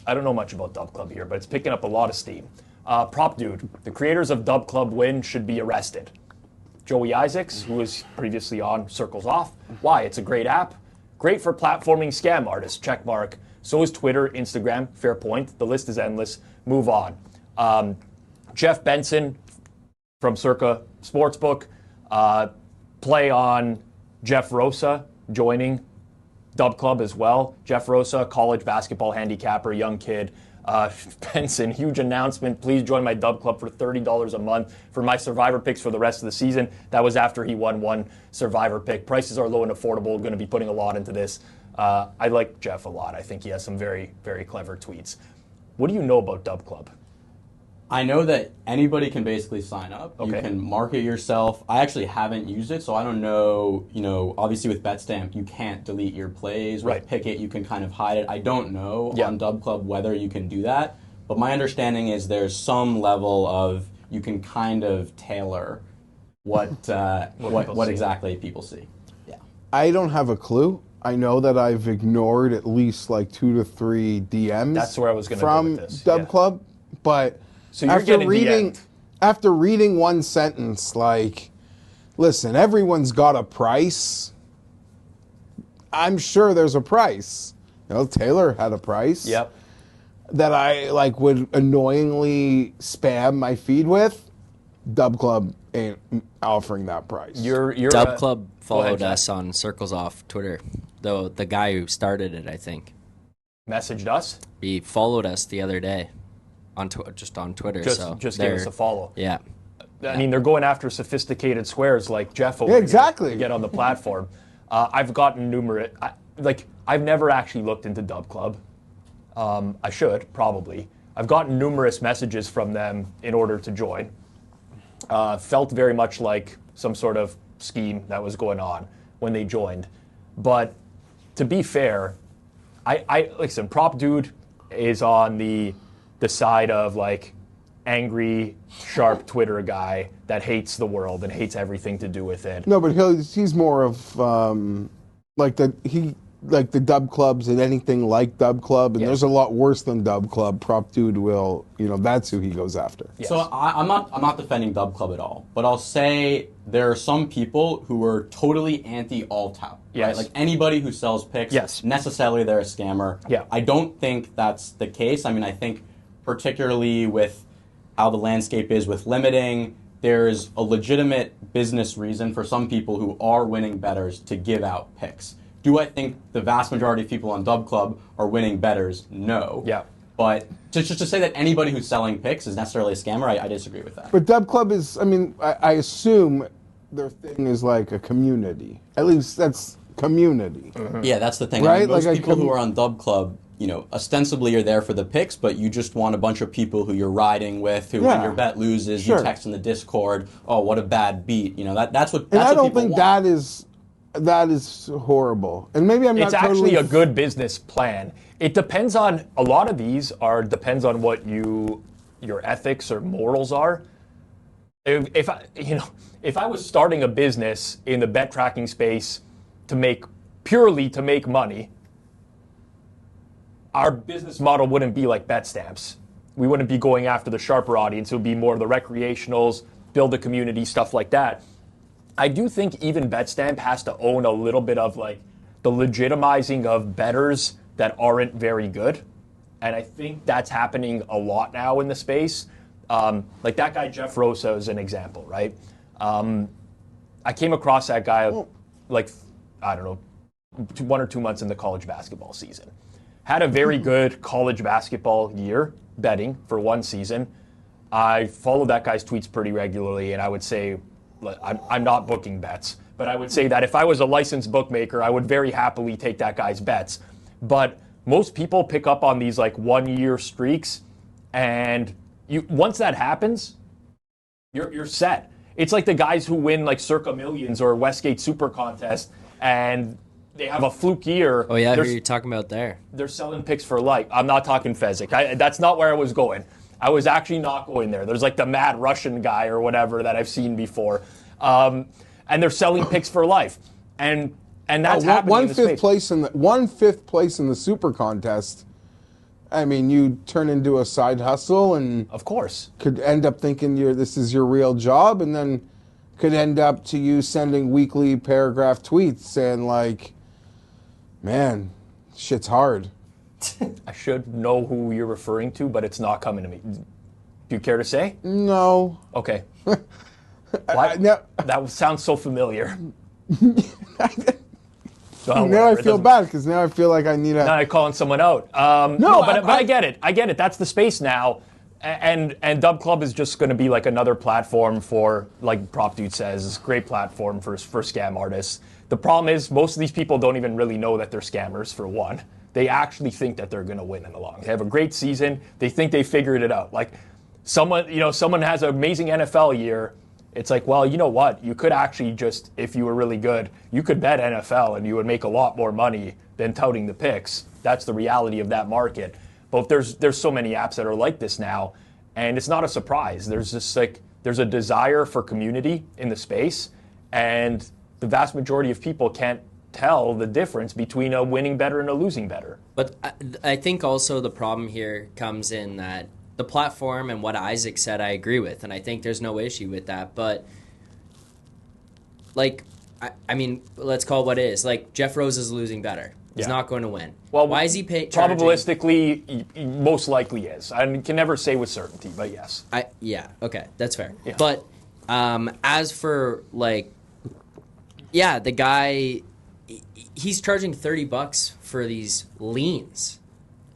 I don't know much about DubClub here, but it's picking up a lot of steam. Prop Dude, the creators of DubClub Win should be arrested. Joey Isaacs, who was previously on Circles Off. Why? It's a great app. Great for platforming scam artists, check mark. So is Twitter, Instagram, fair point. The list is endless. Move on. Jeff Benson from Circa Sportsbook. Play on Jeff Rosa joining DubClub as well. Jeff Rosa, college basketball handicapper, young kid. Benson, huge announcement. Please join my DubClub for $30 a month for my Survivor picks for the rest of the season. That was after he won one Survivor pick. Prices are low and affordable. Going to be putting a lot into this. I like Jeff a lot. I think he has some very, very clever tweets. What do you know about DubClub? I know that anybody can basically sign up. Okay. You can market yourself. I actually haven't used it, so I don't know. You know, obviously with Betstamp, you can't delete your plays. Right. With Picket, you can kind of hide it. I don't know Yeah. on DubClub whether you can do that, but my understanding is there's some level of you can kind of tailor what exactly people see. Yeah. I don't have a clue. I know that I've ignored at least like 2 to 3 DMs. That's where I was gonna go from with this, DubClub, but So you're getting DM'd. after reading one sentence, like, listen, everyone's got a price. I'm sure there's a price. You know, Taylor had a price. Yep. That I like would annoyingly spam my feed with. DubClub ain't offering that price. You're DubClub followed Jack. us on Circles Off Twitter, though the guy who started it, I think, messaged us. he followed us the other day on just on Twitter. Just so give they're- us a follow. Yeah. I mean, they're going after sophisticated squares like Jeff over Yeah, here exactly. to get on the platform. I've gotten numerous. I've never actually looked into DubClub. I should probably. I've gotten numerous messages from them in order to join. Felt very much like some sort of scheme that was going on when they joined. But to be fair, I listen. Prop Dude is on the side of like angry, sharp Twitter guy that hates the world and hates everything to do with it. No, but he's more of like the DubClubs and anything like DubClub, and Yes. there's a lot worse than DubClub. Prop Dude will, that's who he goes after. Yes. So I'm not defending DubClub at all, but I'll say there are some people who are totally anti all tout. Yes. Right? Like anybody who sells picks, Yes. necessarily they're a scammer. Yeah. I don't think that's the case. I mean, I think particularly with how the landscape is with limiting, there's a legitimate business reason for some people who are winning bettors to give out picks. Do I think the vast majority of people on DubClub are winning bettors? No. Yeah. But just to say that anybody who's selling picks is necessarily a scammer, I disagree with that. But DubClub is, I assume their thing is like a community. At least that's community. Yeah, that's the thing. Right? I mean, most Like, people who are on DubClub, ostensibly you're there for the picks, but you just want a bunch of people who you're riding with, who when Yeah. your bet loses, Sure. you text in the Discord, oh, what a bad beat. That's what. And That's I what don't people think want. that is horrible. And maybe I'm not It's actually totally a good business plan. It depends on a lot of these depends on what your ethics or morals are. If I was starting a business in the bet tracking space to make purely to make money, our business model wouldn't be like Betstamps. We wouldn't be going after the sharper audience. It would be more of the recreationals, build a community, stuff like that. I do think even Betstamp has to own a little bit of like the legitimizing of bettors that aren't very good. And I think that's happening a lot now in the space. Like that guy, Jeff Rosa, is an example, right? I came across that guy like, I don't know, 1 or 2 months in the college basketball season. Had a very good college basketball year betting for one season. I follow that guy's tweets pretty regularly, and I would say, I'm not booking bets, but I would say that if I was a licensed bookmaker, I would very happily take that guy's bets. But most people pick up on these like 1-year streaks, and once that happens, you're set. It's like the guys who win like Circa Millions or Westgate Super Contest, and they have a fluke year. Oh yeah, who are you talking about there? They're selling picks for life. I'm not talking Fezzik. That's not where I was going. I was actually not going there. There's like the mad Russian guy or whatever that I've seen before, and they're selling picks for life, and that's happening in the space. 1/5 place in the Super Contest. I mean, you turn into a side hustle, and of course could end up thinking this is your real job, and then could end up to you sending weekly paragraph tweets saying like, "Man, shit's hard." I should know who you're referring to, but it's not coming to me. Do you care to say? No. Okay. That sounds so familiar. So now I feel bad because now I feel like I need a. Now I'm calling someone out. No, but I get it. I get it. That's the space now, and DubClub is just going to be like another platform for, like Prop Dude says, great platform for scam artists. The problem is most of these people don't even really know that they're scammers. For one, they actually think that they're going to win in the long. They have a great season. They think they figured it out. Like someone has an amazing NFL year. It's like, well, you know what? You could actually just, if you were really good, you could bet NFL and you would make a lot more money than touting the picks. That's the reality of that market. But there's so many apps that are like this now, and it's not a surprise. There's just like, there's a desire for community in the space, and the vast majority of people can't tell the difference between a winning bettor and a losing bettor. But I think also the problem here comes in that the platform and what Isaac said, I agree with, and I think there's no issue with that. But, like, I mean, let's call it what it is. Like, Jeff Rose is losing better. He's not going to win. Well, why is he charging? Probabilistically, he most likely is. I can never say with certainty, but yes. Yeah, okay, that's fair. Yeah. But as for, like, yeah, the guy, he's charging $30 for these leans.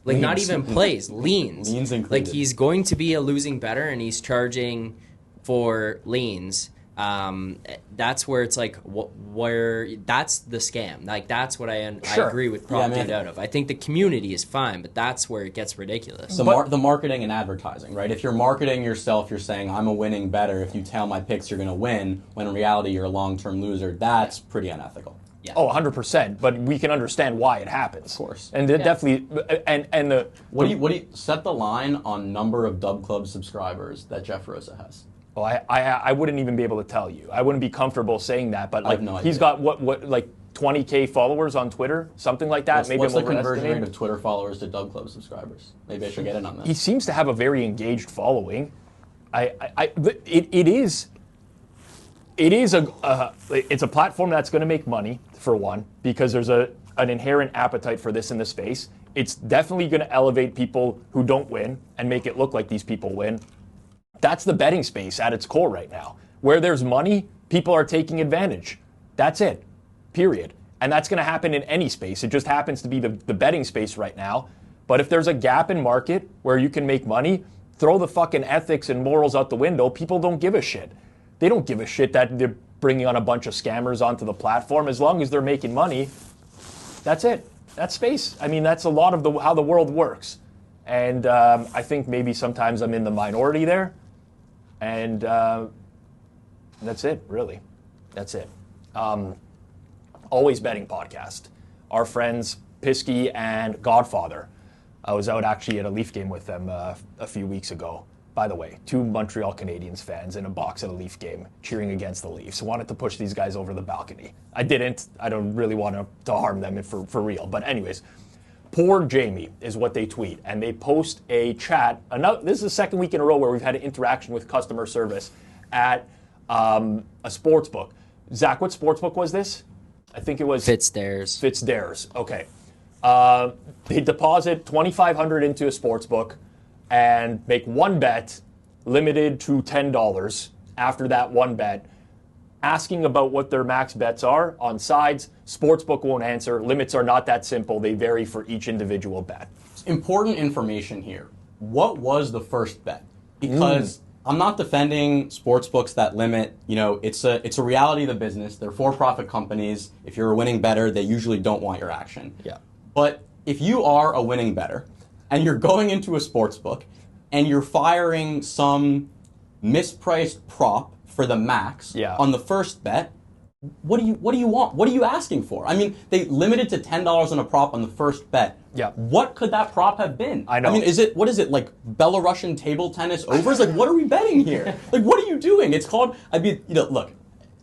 Like, not even plays, leans. Leans included. Like, he's going to be a losing bettor, and he's charging for leans. That's where it's like, where that's the scam. Like, that's what I agree with Prop Dude out of. I think the community is fine, but that's where it gets ridiculous. The marketing and advertising, right? If you're marketing yourself, you're saying, I'm a winning bettor. If you tell my picks, you're going to win, when in reality, you're a long-term loser. That's pretty unethical. Yeah. Oh, 100%. But we can understand why it happens. Of course. And definitely, and the what do you set the line on number of DubClub subscribers that Jeff Rosa has? Well, I wouldn't even be able to tell you. I wouldn't be comfortable saying that. But like, he's got what like 20K followers on Twitter, something like that. What's the conversion rate of Twitter followers to DubClub subscribers? Maybe I should get in on this. He seems to have a very engaged following. It is it's a platform that's going to make money, for one, because there's an inherent appetite for this in the space. It's definitely going to elevate people who don't win and make it look like these people win. That's the betting space at its core right now. Where there's money, people are taking advantage. That's it, period. And that's going to happen in any space. It just happens to be the betting space right now. But if there's a gap in market where you can make money, throw the fucking ethics and morals out the window. People don't give a shit. They don't give a shit that they're bringing on a bunch of scammers onto the platform. As long as they're making money, that's it. That's space. I mean, that's a lot of how the world works. And I think maybe sometimes I'm in the minority there. And that's it, really. That's it. Always Betting Podcast. Our friends Pisky and Godfather. I was out actually at a Leaf game with them a few weeks ago. by the way, 2 Montreal Canadiens fans in a box at a Leaf game cheering against the Leafs. Wanted to push these guys over the balcony. I didn't. I don't really want to harm them for real. But anyways, poor Jamie is what they tweet. And they post a chat. This is the second week in a row where we've had an interaction with customer service at a sportsbook. Zach, what sportsbook was this? I think it was Fitzdares. Okay. They deposit $2,500 into a sportsbook and make one bet, limited to $10 after that one bet, asking about what their max bets are on sides. Sportsbook won't answer. Limits are not that simple. They vary for each individual bet. Important information here. What was the first bet? Because I'm not defending sportsbooks that limit. It's a reality of the business. They're for-profit companies. If you're a winning bettor, they usually don't want your action. Yeah. But if you are a winning bettor and you're going into a sportsbook and you're firing some mispriced prop for the max on the first bet, what do you want? What are you asking for? I mean, they limited to $10 on a prop on the first bet. Yeah. What could that prop have been? I know. I mean, what is it, like Belarusian table tennis overs? Like, what are we betting here? Like, what are you doing? It's called, look,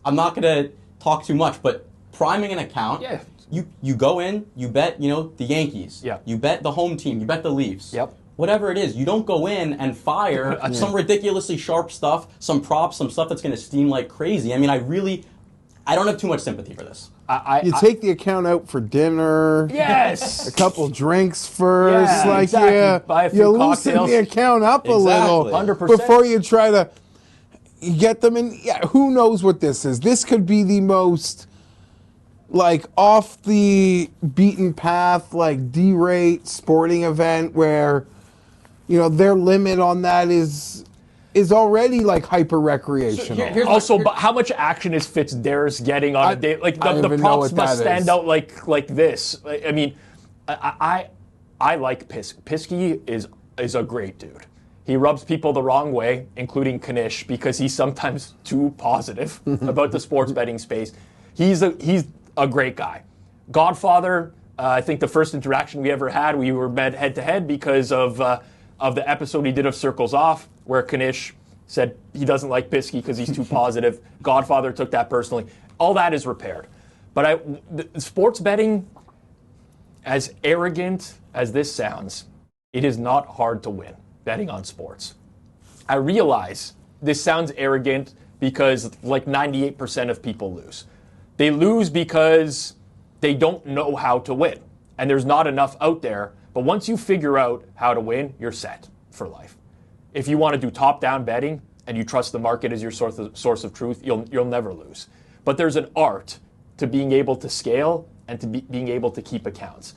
I'm not going to talk too much, but priming an account. Yeah. You go in, you bet, the Yankees. Yeah. You bet the home team. You bet the Leafs. Yep. Whatever it is, you don't go in and fire some ridiculously sharp stuff, some props, some stuff that's going to steam like crazy. I mean, I don't have too much sympathy for this. You take the account out for dinner. Yes. A couple drinks first. Yeah, exactly. Buy a few you loosen cocktails. the account up a little 100%. before you try to get them in. Yeah, who knows what this is? This could be the most off the beaten path, D-rate sporting event where their limit on that is already hyper recreational. But how much action is Fitzdares getting on a day? The props must stand out like this. I mean, I like Pisky is a great dude. He rubs people the wrong way, including Kanish, because he's sometimes too positive about the sports betting space. He's a great guy. Godfather, I think the first interaction we ever had, we were met head to head because of the episode he did of Circles Off, where Kanish said he doesn't like Pisky because he's too positive. Godfather took that personally. All that is repaired. But sports betting, as arrogant as this sounds, it is not hard to win betting on sports. I realize this sounds arrogant because 98% of people lose. They lose because they don't know how to win. And there's not enough out there. But once you figure out how to win, you're set for life. If you want to do top-down betting and you trust the market as your source of truth, you'll never lose. But there's an art to being able to scale and to being able to keep accounts.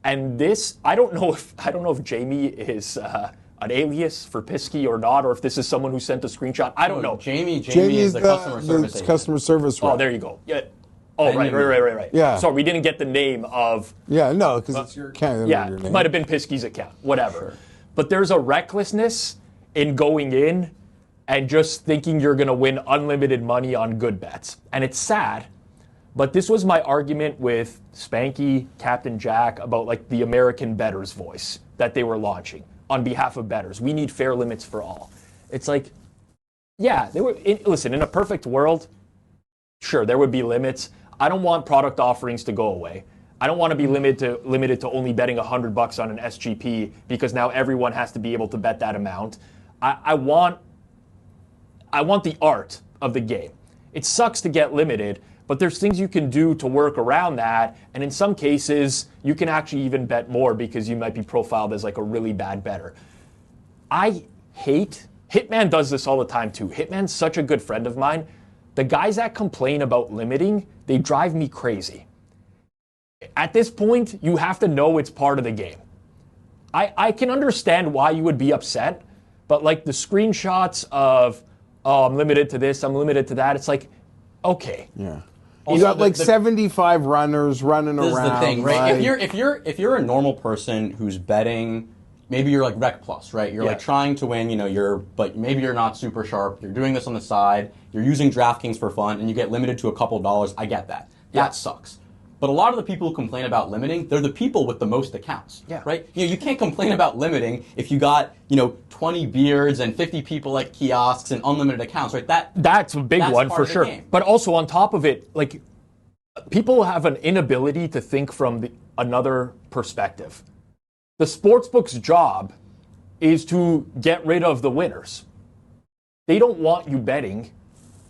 And this, I don't know if Jamie is an alias for Pisky or not, or if this is someone who sent a screenshot. I don't know. Jamie is the customer service agent. Customer service rep. Oh, there you go. Yeah. Oh, right. Yeah. Sorry, we didn't get the name of... Yeah, no, because it's your account. Yeah, it might have been Pisky's account, whatever. Sure. But there's a recklessness in going in and just thinking you're going to win unlimited money on good bets. And it's sad, but this was my argument with Spanky, Captain Jack, about the American Bettors voice that they were launching on behalf of bettors. We need fair limits for all. It's listen, in a perfect world, sure, there would be limits. I don't want product offerings to go away. I don't want to be limited to only betting $100 on an SGP because now everyone has to be able to bet that amount. I want the art of the game. It sucks to get limited, but there's things you can do to work around that, and in some cases, you can actually even bet more because you might be profiled as a really bad bettor. Hitman does this all the time too. Hitman's such a good friend of mine. The guys that complain about limiting, they drive me crazy. At this point, you have to know it's part of the game. I can understand why you would be upset, but the screenshots of, oh, I'm limited to this, I'm limited to that, it's okay. Yeah. You got 75 runners running around. This is the thing, right? If you're a normal person who's betting, maybe you're Rec Plus, right? You're trying to win, but maybe you're not super sharp. You're doing this on the side. You're using DraftKings for fun, and you get limited to a couple dollars. I get that. That sucks. But a lot of the people who complain about limiting, they're the people with the most accounts, right? You can't complain about limiting if you got 20 beards and 50 people at kiosks and unlimited accounts, right? That's a big one for sure. But also on top of it, like, people have an inability to think from another perspective. The sportsbook's job is to get rid of the winners. They don't want you betting,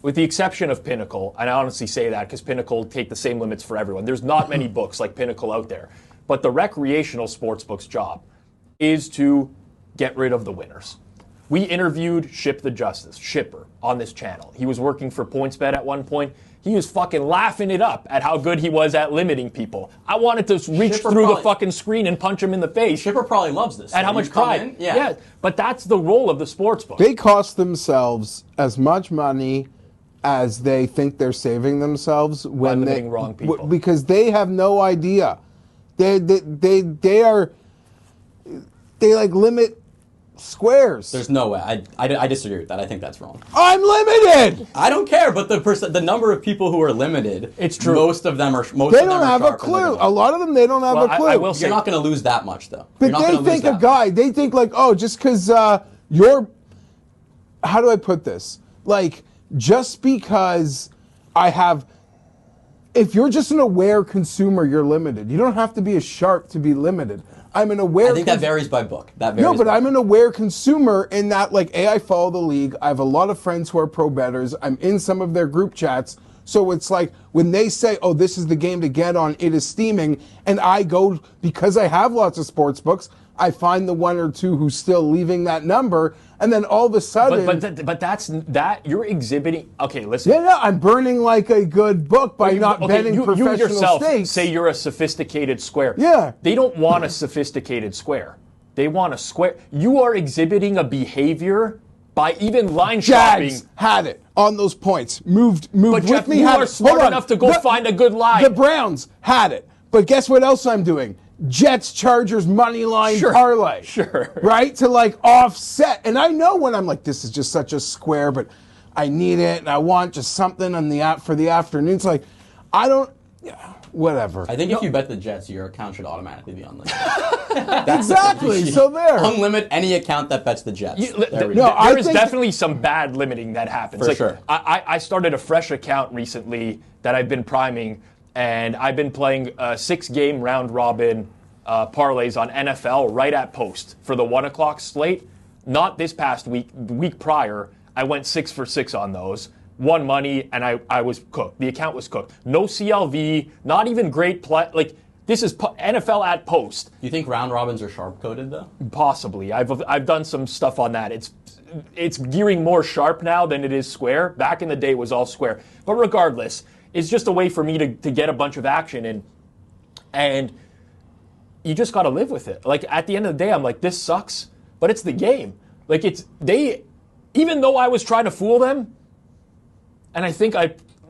with the exception of Pinnacle, and I honestly say that because Pinnacle take the same limits for everyone. There's not many books like Pinnacle out there. But the recreational sportsbook's job is to get rid of the winners. We interviewed Shipper, on this channel. He was working for PointsBet at one point. He was fucking laughing it up at how good he was at limiting people. I wanted to reach through the fucking screen and punch him in the face. Shipper probably loves this. And how much pride. Yeah. But that's the role of the sportsbook. They cost themselves as much money as they think they're saving themselves when limiting wrong people. Because they have no idea. They limit squares. There's no way. I disagree with that. I think that's wrong. I'm limited. I don't care, but the number of people who are limited, it's true. Most of them are. They don't have a clue. A lot of them, they don't have a clue. I will say, you're not going to lose that much, though. But they think they think like, oh, just because you're. How do I put this? Like, just because I have. If you're just an aware consumer, you're limited. You don't have to be a sharp to be limited. I'm an aware. I think that varies by book. I'm an aware consumer in that, like, I follow the league. I have a lot of friends who are pro bettors. I'm in some of their group chats. So it's like when they say, oh, this is the game to get on, it is steaming. And I go, because I have lots of sports books, I find the one or two who's still leaving that number. And then all of a sudden. But that's that. You're exhibiting. Okay, listen. Yeah, I'm burning like a good book by not betting professional you yourself stakes. Say you're a sophisticated square. Yeah. They don't want a sophisticated square. They want a square. You are exhibiting a behavior by even line Jags shopping. had it on those points. Moved But with Jeff, me. you are smart enough to go find a good line. The Browns had it. But guess what else I'm doing? Jets, Chargers, money line parlay. Sure. Right? To like offset. And I know when I'm like, this is just such a square, but I need it and I want just something on for the afternoon. It's like, I don't, whatever. I think if you bet the Jets, your account should automatically be unlimited. Exactly. So there. Unlimit any account that bets the Jets. There is definitely some bad limiting that happens. For sure. I started a fresh account recently that I've been priming. And I've been playing 6-game round-robin parlays on NFL right at post for the 1 o'clock slate. Not this past week. The week prior, I went 6 for 6 on those. Won money, and I was cooked. The account was cooked. No CLV, not even great play. Like, this is NFL at post. You think round-robins are sharp-coded, though? Possibly. I've done some stuff on that. It's gearing more sharp now than it is square. Back in the day, it was all square. But regardless, it's just a way for me to get a bunch of action in. And you just got to live with it. Like, at the end of the day, I'm like, this sucks, but it's the game. Like, even though I was trying to fool them, and I think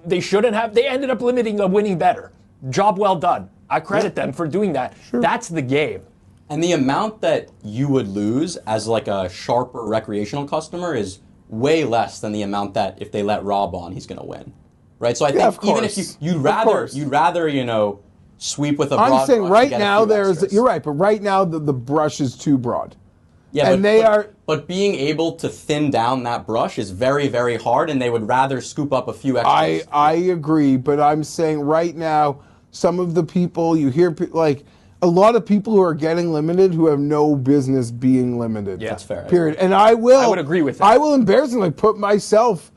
they shouldn't have, they ended up limiting a winning better. Job well done. I credit them for doing that. Sure. That's the game. And the amount that you would lose as like a sharper recreational customer is way less than the amount that if they let Rob on, he's going to win. Right, so I think even if you'd rather sweep with a broad brush. I'm saying right now you're right, but right now the brush is too broad. Yeah, but being able to thin down that brush is very, very hard, and they would rather scoop up a few extras. I agree, but I'm saying right now some of the people you hear like a lot of people who are getting limited who have no business being limited. Yeah, that's fair. Period. And I would agree with that. I will embarrassingly put myself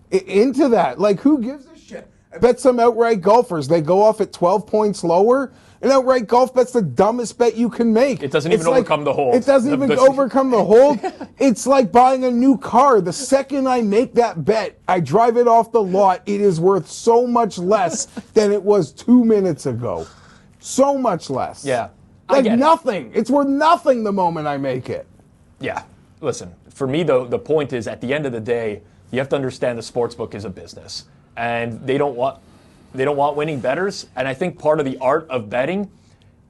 into that. Like, who gives a shit? I bet some outright golfers, they go off at 12 points lower. And outright golf bet's the dumbest bet you can make. It doesn't even overcome the hold. It doesn't even overcome the hold. It's like buying a new car. The second I make that bet, I drive it off the lot. It is worth so much less than it was 2 minutes ago. So much less. Yeah. Like nothing. It's worth nothing the moment I make it. Yeah. Listen, for me, the point is, at the end of the day, you have to understand the sportsbook is a business. And they don't want winning bettors. And I think part of the art of betting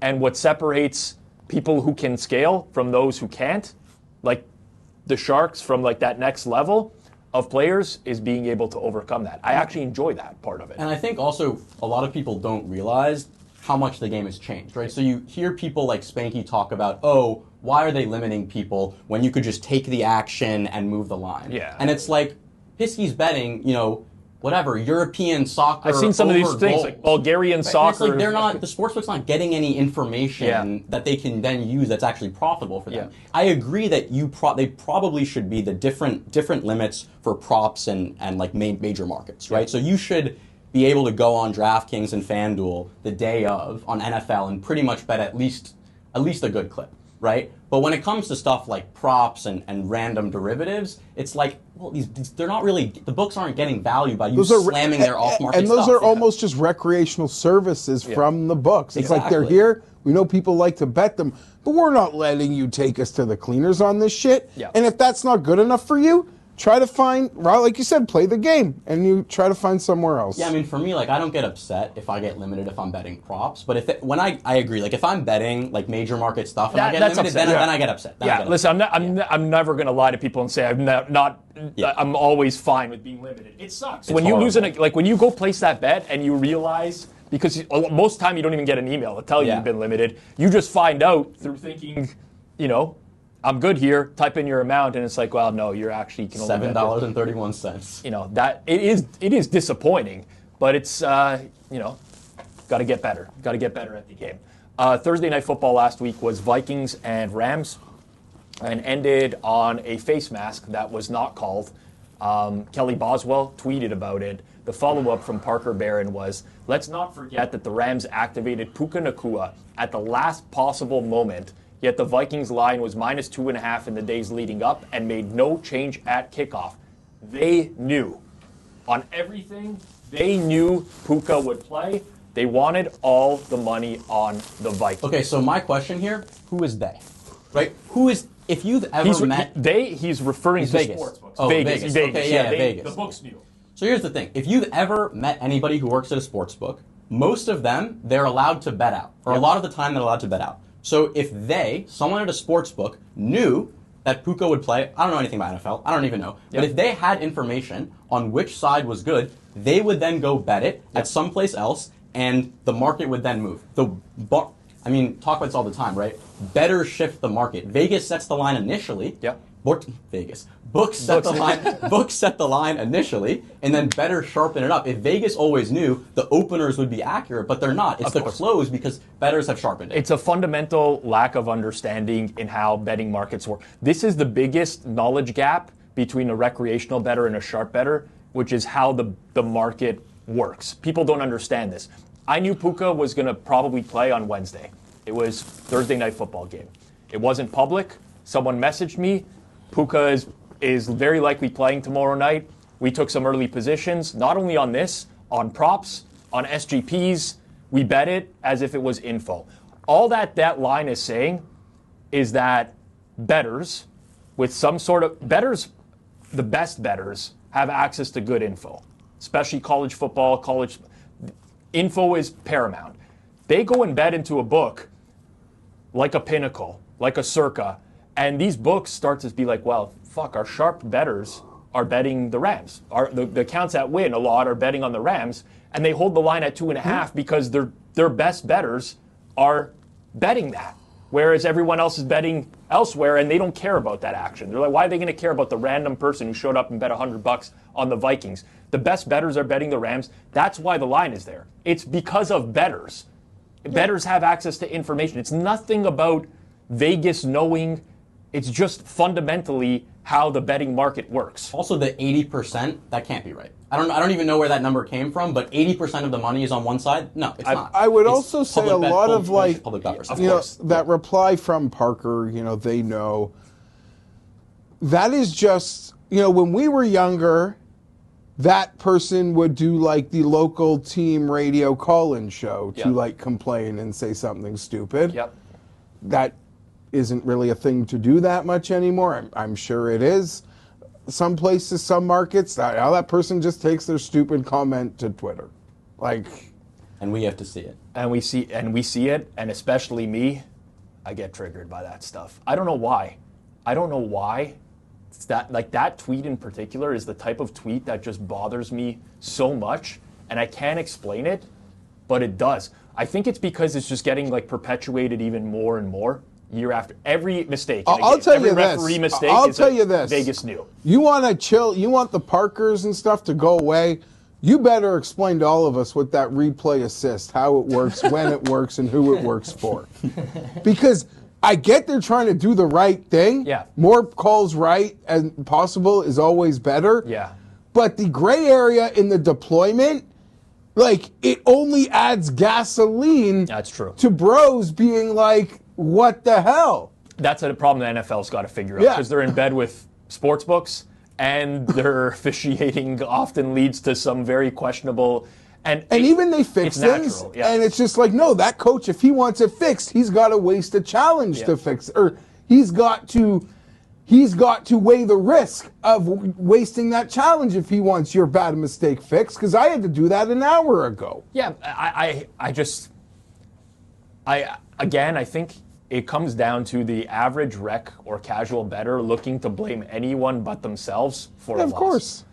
and what separates people who can scale from those who can't, like the Sharks from like that next level of players, is being able to overcome that. I actually enjoy that part of it. And I think also a lot of people don't realize how much the game has changed, right? So you hear people like Spanky talk about, oh, why are they limiting people when you could just take the action and move the line? Yeah. And it's like, Pisky's betting, whatever, European soccer. I've seen some of these things, goals. like Bulgarian Right? soccer. And it's like the sportsbook's not getting any information that they can then use that's actually profitable for them. Yeah. I agree that they probably should be the different limits for props and like major markets, right? So you should be able to go on DraftKings and FanDuel the day of on NFL and pretty much bet at least a good clip, right? But when it comes to stuff like props and random derivatives, it's like, well, these they're not really, the books aren't getting value by you slamming their off-market and those stuff. are almost just recreational services from the books. It's like they're Exactly. here. We know people like to bet them, but we're not letting you take us to the cleaners on this shit. Yeah. And if that's not good enough for you, try to find, like you said, play the game, and you try to find somewhere else. Yeah, I mean, for me, like, I don't get upset if I get limited if I'm betting props. But when I agree, like, if I'm betting like major market stuff and I get limited, then I get upset. Listen, I'm never going to lie to people and say I'm always fine with being limited. It sucks when you lose when you go place that bet and you realize, because most time you don't even get an email to tell you you've been limited. You just find out through thinking, I'm good here. Type in your amount, and it's like, well, no, you're actually can only $7.31. That it is disappointing, but it's got to get better. Got to get better at the game. Thursday night football last week was Vikings and Rams, and ended on a face mask that was not called. Kelly Boswell tweeted about it. The follow-up from Parker Barron was, let's not forget that the Rams activated Puka Nacua at the last possible moment. Yet the Vikings line was -2.5 in the days leading up and made no change at kickoff. They knew. On everything, they knew Puka would play. They wanted all the money on the Vikings. Okay, so my question here, who is they? Right? Who is, if you've ever met... He's referring to Vegas. sportsbooks. Oh, Vegas. Okay, yeah, Vegas. The books knew. So here's the thing. If you've ever met anybody who works at a sportsbook, most of them, they're allowed to bet out. Or a lot of the time, they're allowed to bet out. So if someone at a sports book, knew that Puka would play, I don't know anything about NFL, I don't even know, but if they had information on which side was good, they would then go bet it at someplace else, and the market would then move. Talk about this all the time, right? Bettors shift the market. Vegas sets the line initially. Yep. Books set the line initially, and then bettors sharpen it up. If Vegas always knew, the openers would be accurate, but they're not. It's the close because bettors have sharpened it. It's a fundamental lack of understanding in how betting markets work. This is the biggest knowledge gap between a recreational bettor and a sharp bettor, which is how the market works. People don't understand this. I knew Puka was going to probably play on Wednesday. It was Thursday night football game. It wasn't public. Someone messaged me. Puka is very likely playing tomorrow night. We took some early positions, not only on this, on props, on SGPs. We bet it as if it was info. All that line is saying is that bettors, with some sort of bettors, the best bettors have access to good info, especially college football. College info is paramount. They go and bet into a book like a Pinnacle, like a Circa. And these books start to be like, well, fuck, our sharp bettors are betting the Rams. The accounts that win a lot are betting on the Rams, and they hold the line at 2.5 because their best bettors are betting that. Whereas everyone else is betting elsewhere, and they don't care about that action. They're like, why are they going to care about the random person who showed up and bet $100 on the Vikings? The best bettors are betting the Rams. That's why the line is there. It's because of bettors. Bettors have access to information. It's nothing about Vegas knowing. It's just fundamentally how the betting market works. Also, the 80%, that can't be right. I don't even know where that number came from, but 80% of the money is on one side. No, it's not. I would It's also say a lot of public bettors. that reply from Parker, they know. That is just, when we were younger, that person would do like the local team radio call-in show to like complain and say something stupid. Yep. That isn't really a thing to do that much anymore. I'm sure it is. Some places, some markets, that person just takes their stupid comment to Twitter. And we have to see it. And we see it, and especially me, I get triggered by that stuff. I don't know why. It's that tweet in particular is the type of tweet that just bothers me so much, and I can't explain it, but it does. I think it's because it's just getting like perpetuated even more and more year after every mistake. I'll tell every you this. referee mistake I'll is tell you this. Vegas knew. You want to chill. You want the Parkers and stuff to go away. You better explain to all of us what that replay assist, how it works, when it works, and who it works for. Because I get they're trying to do the right thing. Yeah. More calls right as possible is always better. Yeah. But the gray area in the deployment, like, it only adds gasoline. That's true. To bros being like, what the hell? That's a problem the NFL's got to figure out, Yeah. because they're in bed with sports books, and their officiating often leads to some very questionable. And even they fix it's things, natural, yeah. and it's just like, no, that coach, if he wants it fixed, he's got to waste a challenge to fix it, or he's got to weigh the risk of wasting that challenge if he wants your bad mistake fixed. Because I had to do that an hour ago. Yeah, I think it comes down to the average rec or casual bettor looking to blame anyone but themselves for a Of loss. course.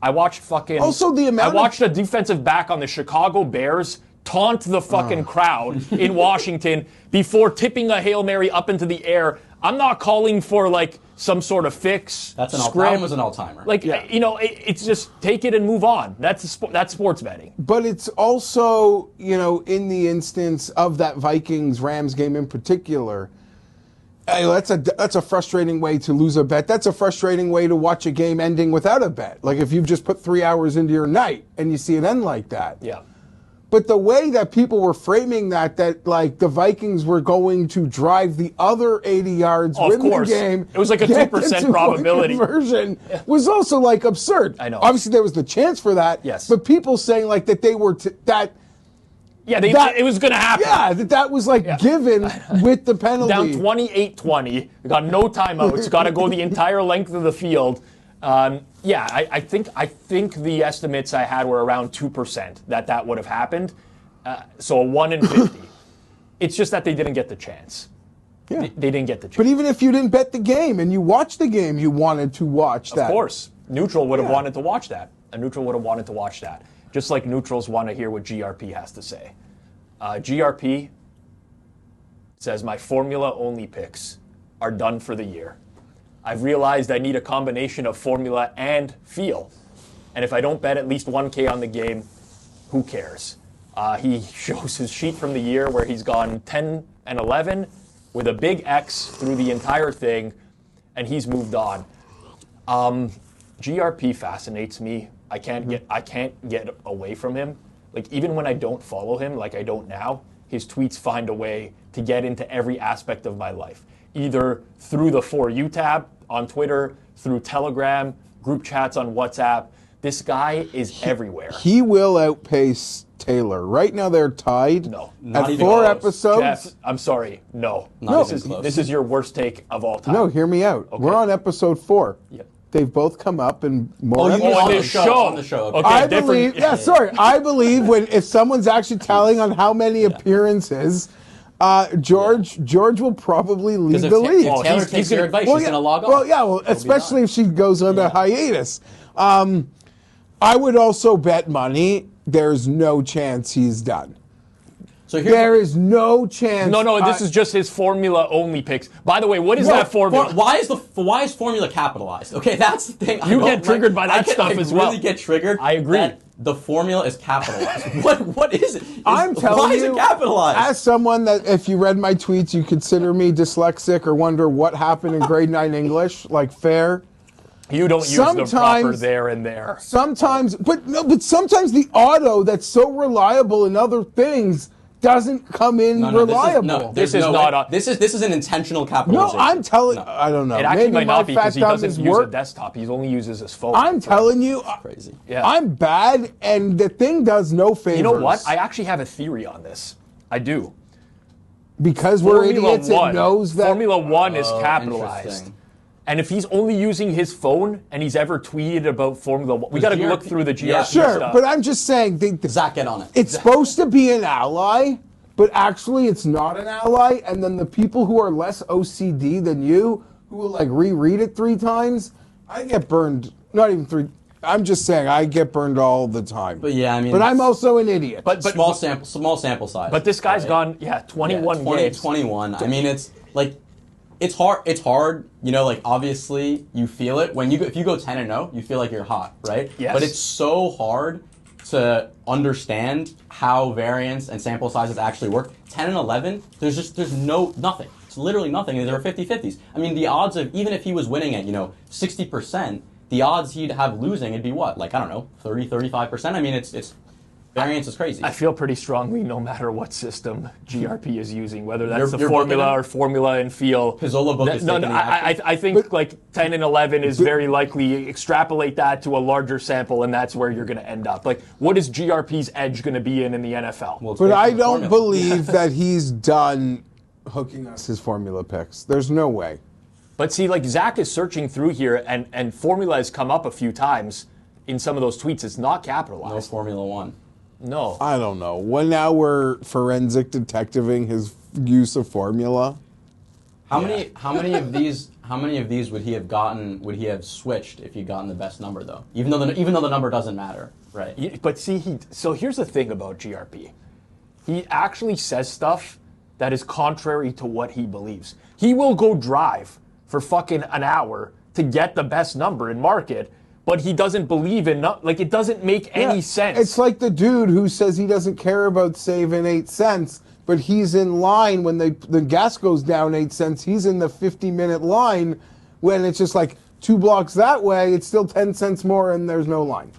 I watched fucking. Also, the amount I watched a defensive back on the Chicago Bears taunt the fucking crowd in Washington before tipping a Hail Mary up into the air. I'm not calling for like some sort of fix. That script. one was an all-timer. Like, it's just take it and move on. That's sports betting. But it's also, in the instance of that Vikings-Rams game in particular, that's a frustrating way to lose a bet. That's a frustrating way to watch a game ending without a bet. Like if you've just put 3 hours into your night and you see it end like that. Yeah. But the way that people were framing that like the Vikings were going to drive the other 80 yards, win the game. It was like a get 2% the 2-point probability. conversion was also like absurd. I know. Obviously, there was the chance for that. Yes. But people saying like that they were Yeah, it was going to happen. Yeah, that was like given with the penalty. Down 28-20. Got no timeouts. Got to go the entire length of the field. I think the estimates I had were around 2% that would have happened. So a 1 in 50. It's just that they didn't get the chance. Yeah. They didn't get the chance. But even if you didn't bet the game and you watched the game, you wanted to watch that. Of course. Neutral would have wanted to watch that. A neutral would have wanted to watch that. Just like neutrals want to hear what GRP has to say. GRP says, my formula-only picks are done for the year. I've realized I need a combination of formula and feel. And if I don't bet at least 1K on the game, who cares? He shows his sheet from the year where he's gone 10 and 11 with a big X through the entire thing, and he's moved on. GRP fascinates me. I can't get away from him. Like, even when I don't follow him, like I don't now, his tweets find a way to get into every aspect of my life. Either through the For You tab on Twitter, through Telegram, group chats on WhatsApp. This guy is everywhere. He will outpace Taylor. Right now they're tied. No. Not At even 4 close. episodes. Jeff, I'm sorry. No. Not even close. This is your worst take of all time. No, hear me out. Okay. We're on episode 4. Yep. They've both come up and more. you mean on on this the show? show. On the show. Okay. Okay, I different- believe. Yeah, sorry. I believe if someone's actually tallying on how many appearances, George will probably lead Because the league. if Taylor he's takes your gonna- advice, Well, she's yeah, going to log off. Well, yeah, well, especially if she goes on a hiatus. I would also bet money. There's no chance he's done. So There is no chance. No, this is just his formula-only picks. By the way, what is that formula? Why is formula capitalized? Okay, that's the thing. You get triggered by that stuff as well. I really get triggered. I agree. that the formula is capitalized. What is it? I'm telling why you, is it capitalized? as someone that, if you read my tweets, you consider me dyslexic or wonder what happened in grade 9 English, like fair. You don't use the proper Sometimes- there and there. Sometimes, but sometimes the auto that's so reliable in other things doesn't come in reliable. This is not This is an intentional No, capitalization. I'm telling. I don't know. It actually Maybe might my not be because he fat thumb doesn't is use a work. desktop. He only uses his phone. I'm telling you, crazy. Yeah. I'm bad, and the thing does no favors. You know what? I actually have a theory on this. I do. Because we're Formula idiots, One. it knows that. Formula One is capitalized. interesting. And if he's only using his phone and he's ever tweeted about Formula One, we got to GRP look through the GRP Yeah. Sure, stuff. but I'm just saying, Zach, get on it. it's supposed to be an ally, but actually it's not an ally. And then the people who are less OCD than you, who will like reread it 3 times, I get burned. Not even 3. I'm just saying, I get burned all the time. But yeah, I mean, but I'm also an idiot. But small sample size. But this guy's right? gone 21 games. 21. I mean, it's like it's hard. You know, like obviously you feel it when if you go 10-0, you feel like you're hot, right? Yes. But it's so hard to understand how variance and sample sizes actually work. 10 and 11, there's nothing. It's literally nothing. There are 50-50s. I mean, the odds of even if he was winning at 60%, the odds he'd have losing it'd be what? Like I don't know, 30-35%. I mean, it's variance is crazy. I feel pretty strongly no matter what system GRP is using, whether that's the You're formula or formula and feel. Pizzola book is taking the action. I think like 10 and 11 is very likely extrapolate that to a larger sample, and that's where you're going to end up. Like, what is GRP's edge going to be in the NFL? Well, but I don't believe that he's done hooking us his formula picks. There's no way. But see, like Zach is searching through here, and formula has come up a few times in some of those tweets. It's not capitalized. No Formula One. No. I don't know. Well, now we're forensic detectiving his use of formula. How many of these would he have gotten? Would he have switched if he'd gotten the best number though? Even though the number doesn't matter, right? But see, so here's the thing about GRP. He actually says stuff that is contrary to what he believes. He will go drive for fucking an hour to get the best number in market, but he doesn't believe in, like, it doesn't make any sense. It's like the dude who says he doesn't care about saving 8 cents, but he's in line when the gas goes down 8 cents. He's in the 50-minute line when it's just like 2 blocks that way, it's still 10 cents more and there's no line.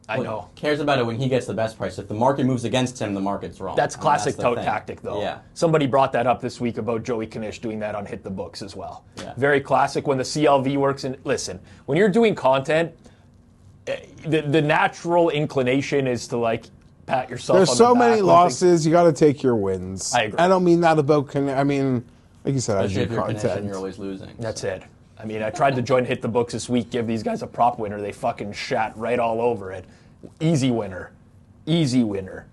I know. Cares about it when he gets the best price. If the market moves against him, the market's wrong. That's classic the tote thing. tactic, though. Yeah. Somebody brought that up this week about Joey Knish doing that on Hit the Books as well. Yeah. Very classic when the CLV works. And listen, when you're doing content, the natural inclination is to like pat yourself on the back. There's so many losses, you got to take your wins. I agree. I don't mean that about, I mean, like you said, Especially I if do you're content. conditioned, you're always losing. That's it. I mean, I tried to join Hit the Books this week, give these guys a prop winner. They fucking shat right all over it. Easy winner. Easy winner.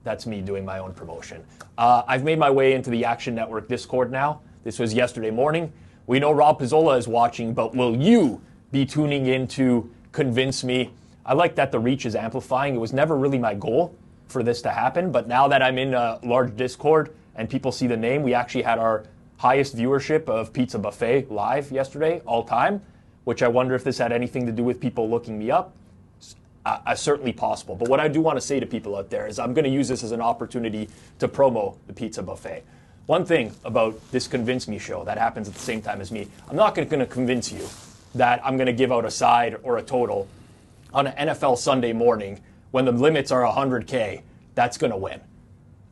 That's me doing my own promotion. I've made my way into the Action Network Discord now. This was yesterday morning. We know Rob Pizzola is watching, but will you be tuning in to convince me? I like that the reach is amplifying. It was never really my goal for this to happen, but now that I'm in a large Discord and people see the name, we actually had our highest viewership of Pizza Buffet live yesterday, all time, which I wonder if this had anything to do with people looking me up. Certainly possible. But what I do want to say to people out there is I'm going to use this as an opportunity to promo the Pizza Buffet. One thing about this Convince Me show that happens at the same time as me, I'm not going to convince you that I'm going to give out a side or a total on an NFL Sunday morning when the limits are 100K. That's going to win.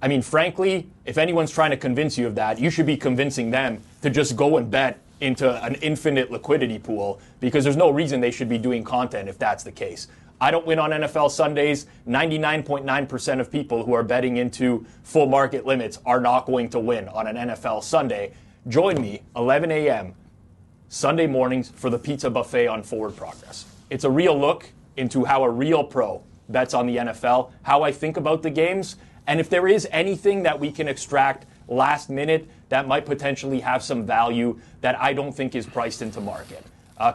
I mean, frankly, if anyone's trying to convince you of that, you should be convincing them to just go and bet into an infinite liquidity pool, because there's no reason they should be doing content if that's the case. I don't win on NFL Sundays. 99.9% of people who are betting into full market limits are not going to win on an NFL Sunday. Join me 11 a.m. Sunday mornings for the Pizza Buffet on Forward Progress. It's a real look into how a real pro bets on the NFL, how I think about the games, and if there is anything that we can extract last minute that might potentially have some value that I don't think is priced into market.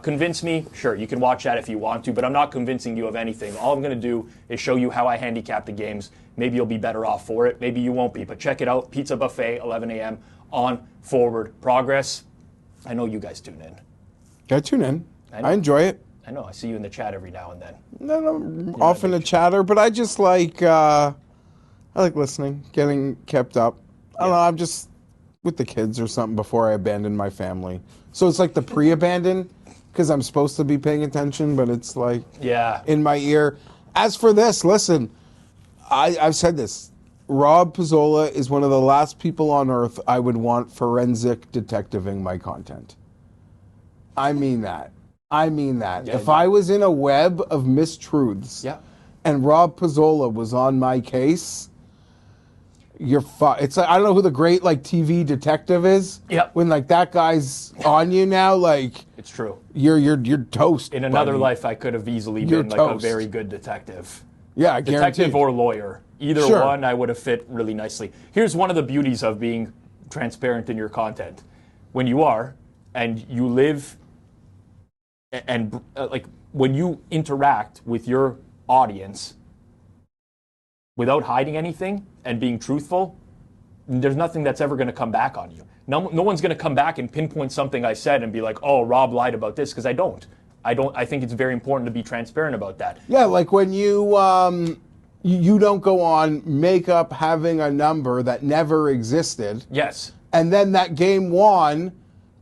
Convince me, sure, you can watch that if you want to, but I'm not convincing you of anything. All I'm going to do is show you how I handicap the games. Maybe you'll be better off for it. Maybe you won't be, but check it out. Pizza Buffet, 11 a.m. on Forward Progress. I know you guys tune in. I tune in. I enjoy it. I know. I see you in the chat every now and then. No, I'm often a chatter, but I just like, I like listening, getting kept up. I don't know, I'm just with the kids or something before I abandon my family. So it's like the pre-abandon, because I'm supposed to be paying attention, but it's like in my ear. As for this, listen, I've said this. Rob Pizzola is one of the last people on earth I would want forensic detectiving my content. I mean that. Yeah, if I was in a web of mistruths and Rob Pizzola was on my case, you're it's like, I don't know who the great like TV detective is. Yep. When like that guy's on you now, like it's true. You're toast. In another life, I could have easily been like a very good detective. Yeah, I guarantee. Detective or lawyer, either one, I would have fit really nicely. Here's one of the beauties of being transparent in your content: when you are, and you live and like when you interact with your audience without hiding anything and being truthful, there's nothing that's ever going to come back on you. No one's going to come back and pinpoint something I said and be like, oh, Rob lied about this, because I don't. I think it's very important to be transparent about that. Yeah, like when you don't go on makeup having a number that never existed. Yes. And then that game won,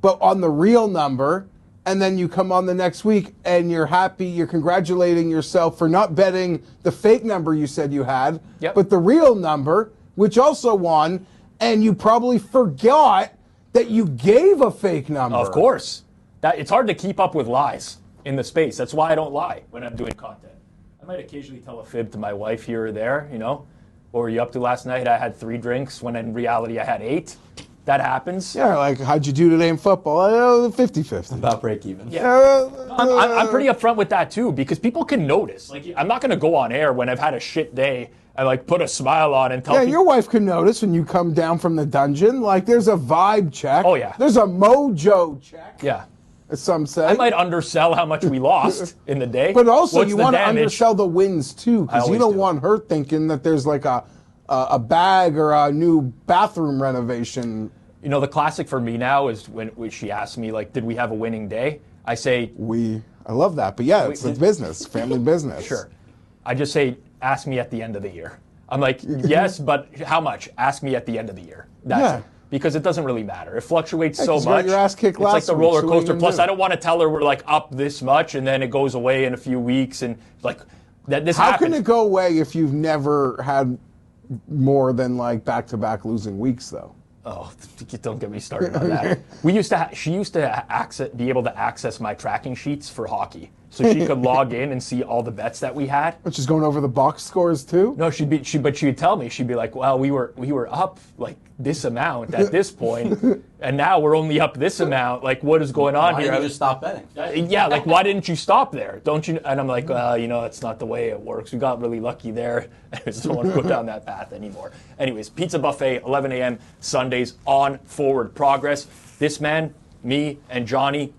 but on the real number, and then you come on the next week and you're happy, you're congratulating yourself for not betting the fake number you said you had, but the real number, which also won, and you probably forgot that you gave a fake number. Of course. It's hard to keep up with lies in the space. That's why I don't lie when I'm doing content. I might occasionally tell a fib to my wife here or there, you know. What were you up to last night? I had 3 drinks when in reality I had 8. That happens. Yeah, like, how'd you do today in football? 50-50. About break even. Yeah. I'm pretty upfront with that too, because people can notice. Like, I'm not going to go on air when I've had a shit day and like put a smile on and tell people. Yeah, your wife can notice when you come down from the dungeon. Like, there's a vibe check. Oh, yeah. There's a mojo check. Yeah. As some say. I might undersell how much we lost in the day. But also, What's you the want to damage? undersell the wins too, because you don't want her thinking that there's like a bag or a new bathroom renovation. You know, the classic for me now is when she asks me, like, did we have a winning day? I say... I love that. But yeah, it's a business, family business. Sure. I just say, ask me at the end of the year. I'm like, yes, but how much? Ask me at the end of the year. That's it. Because it doesn't really matter. It fluctuates so you much. got your ass kicked it's like last the week, roller so what are you coaster. gonna Plus, do? I don't want to tell her we're like up this much and then it goes away in a few weeks and like that. This How happens. can it go away if you've never had more than like back-to-back losing weeks, though? Oh, don't get me started on that. She used to be able to access my tracking sheets for hockey, so she could log in and see all the bets that we had. Which is going over the box scores too? No, but she would tell me, she'd be like, well, we were up like this amount at this point, and now we're only up this amount. Like, what is going on Why here? didn't you just stop betting? Yeah, like, why didn't you stop there? Don't you? And I'm like, you know, that's not the way it works. We got really lucky there. I just don't want to go down that path anymore. Anyways, Pizza Buffet, 11 a.m. Sundays on Forward Progress. This man, me, and Johnny,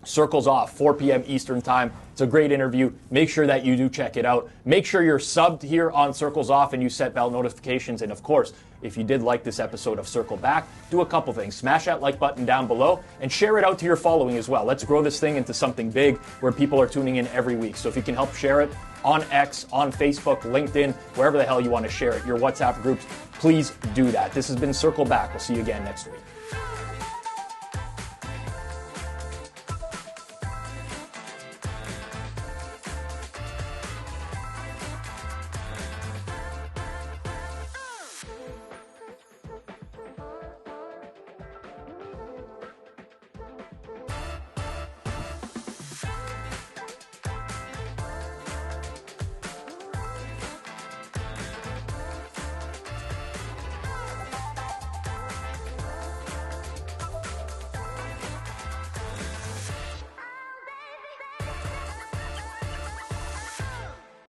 Circles Off, 4 p.m. Eastern Time. It's a great interview. Make sure that you do check it out. Make sure you're subbed here on Circles Off and you set bell notifications. And of course, if you did like this episode of Circle Back, do a couple things. Smash that like button down below and share it out to your following as well. Let's grow this thing into something big where people are tuning in every week. So if you can help share it on X, on Facebook, LinkedIn, wherever the hell you want to share it, your WhatsApp groups, please do that. This has been Circle Back. We'll see you again next week.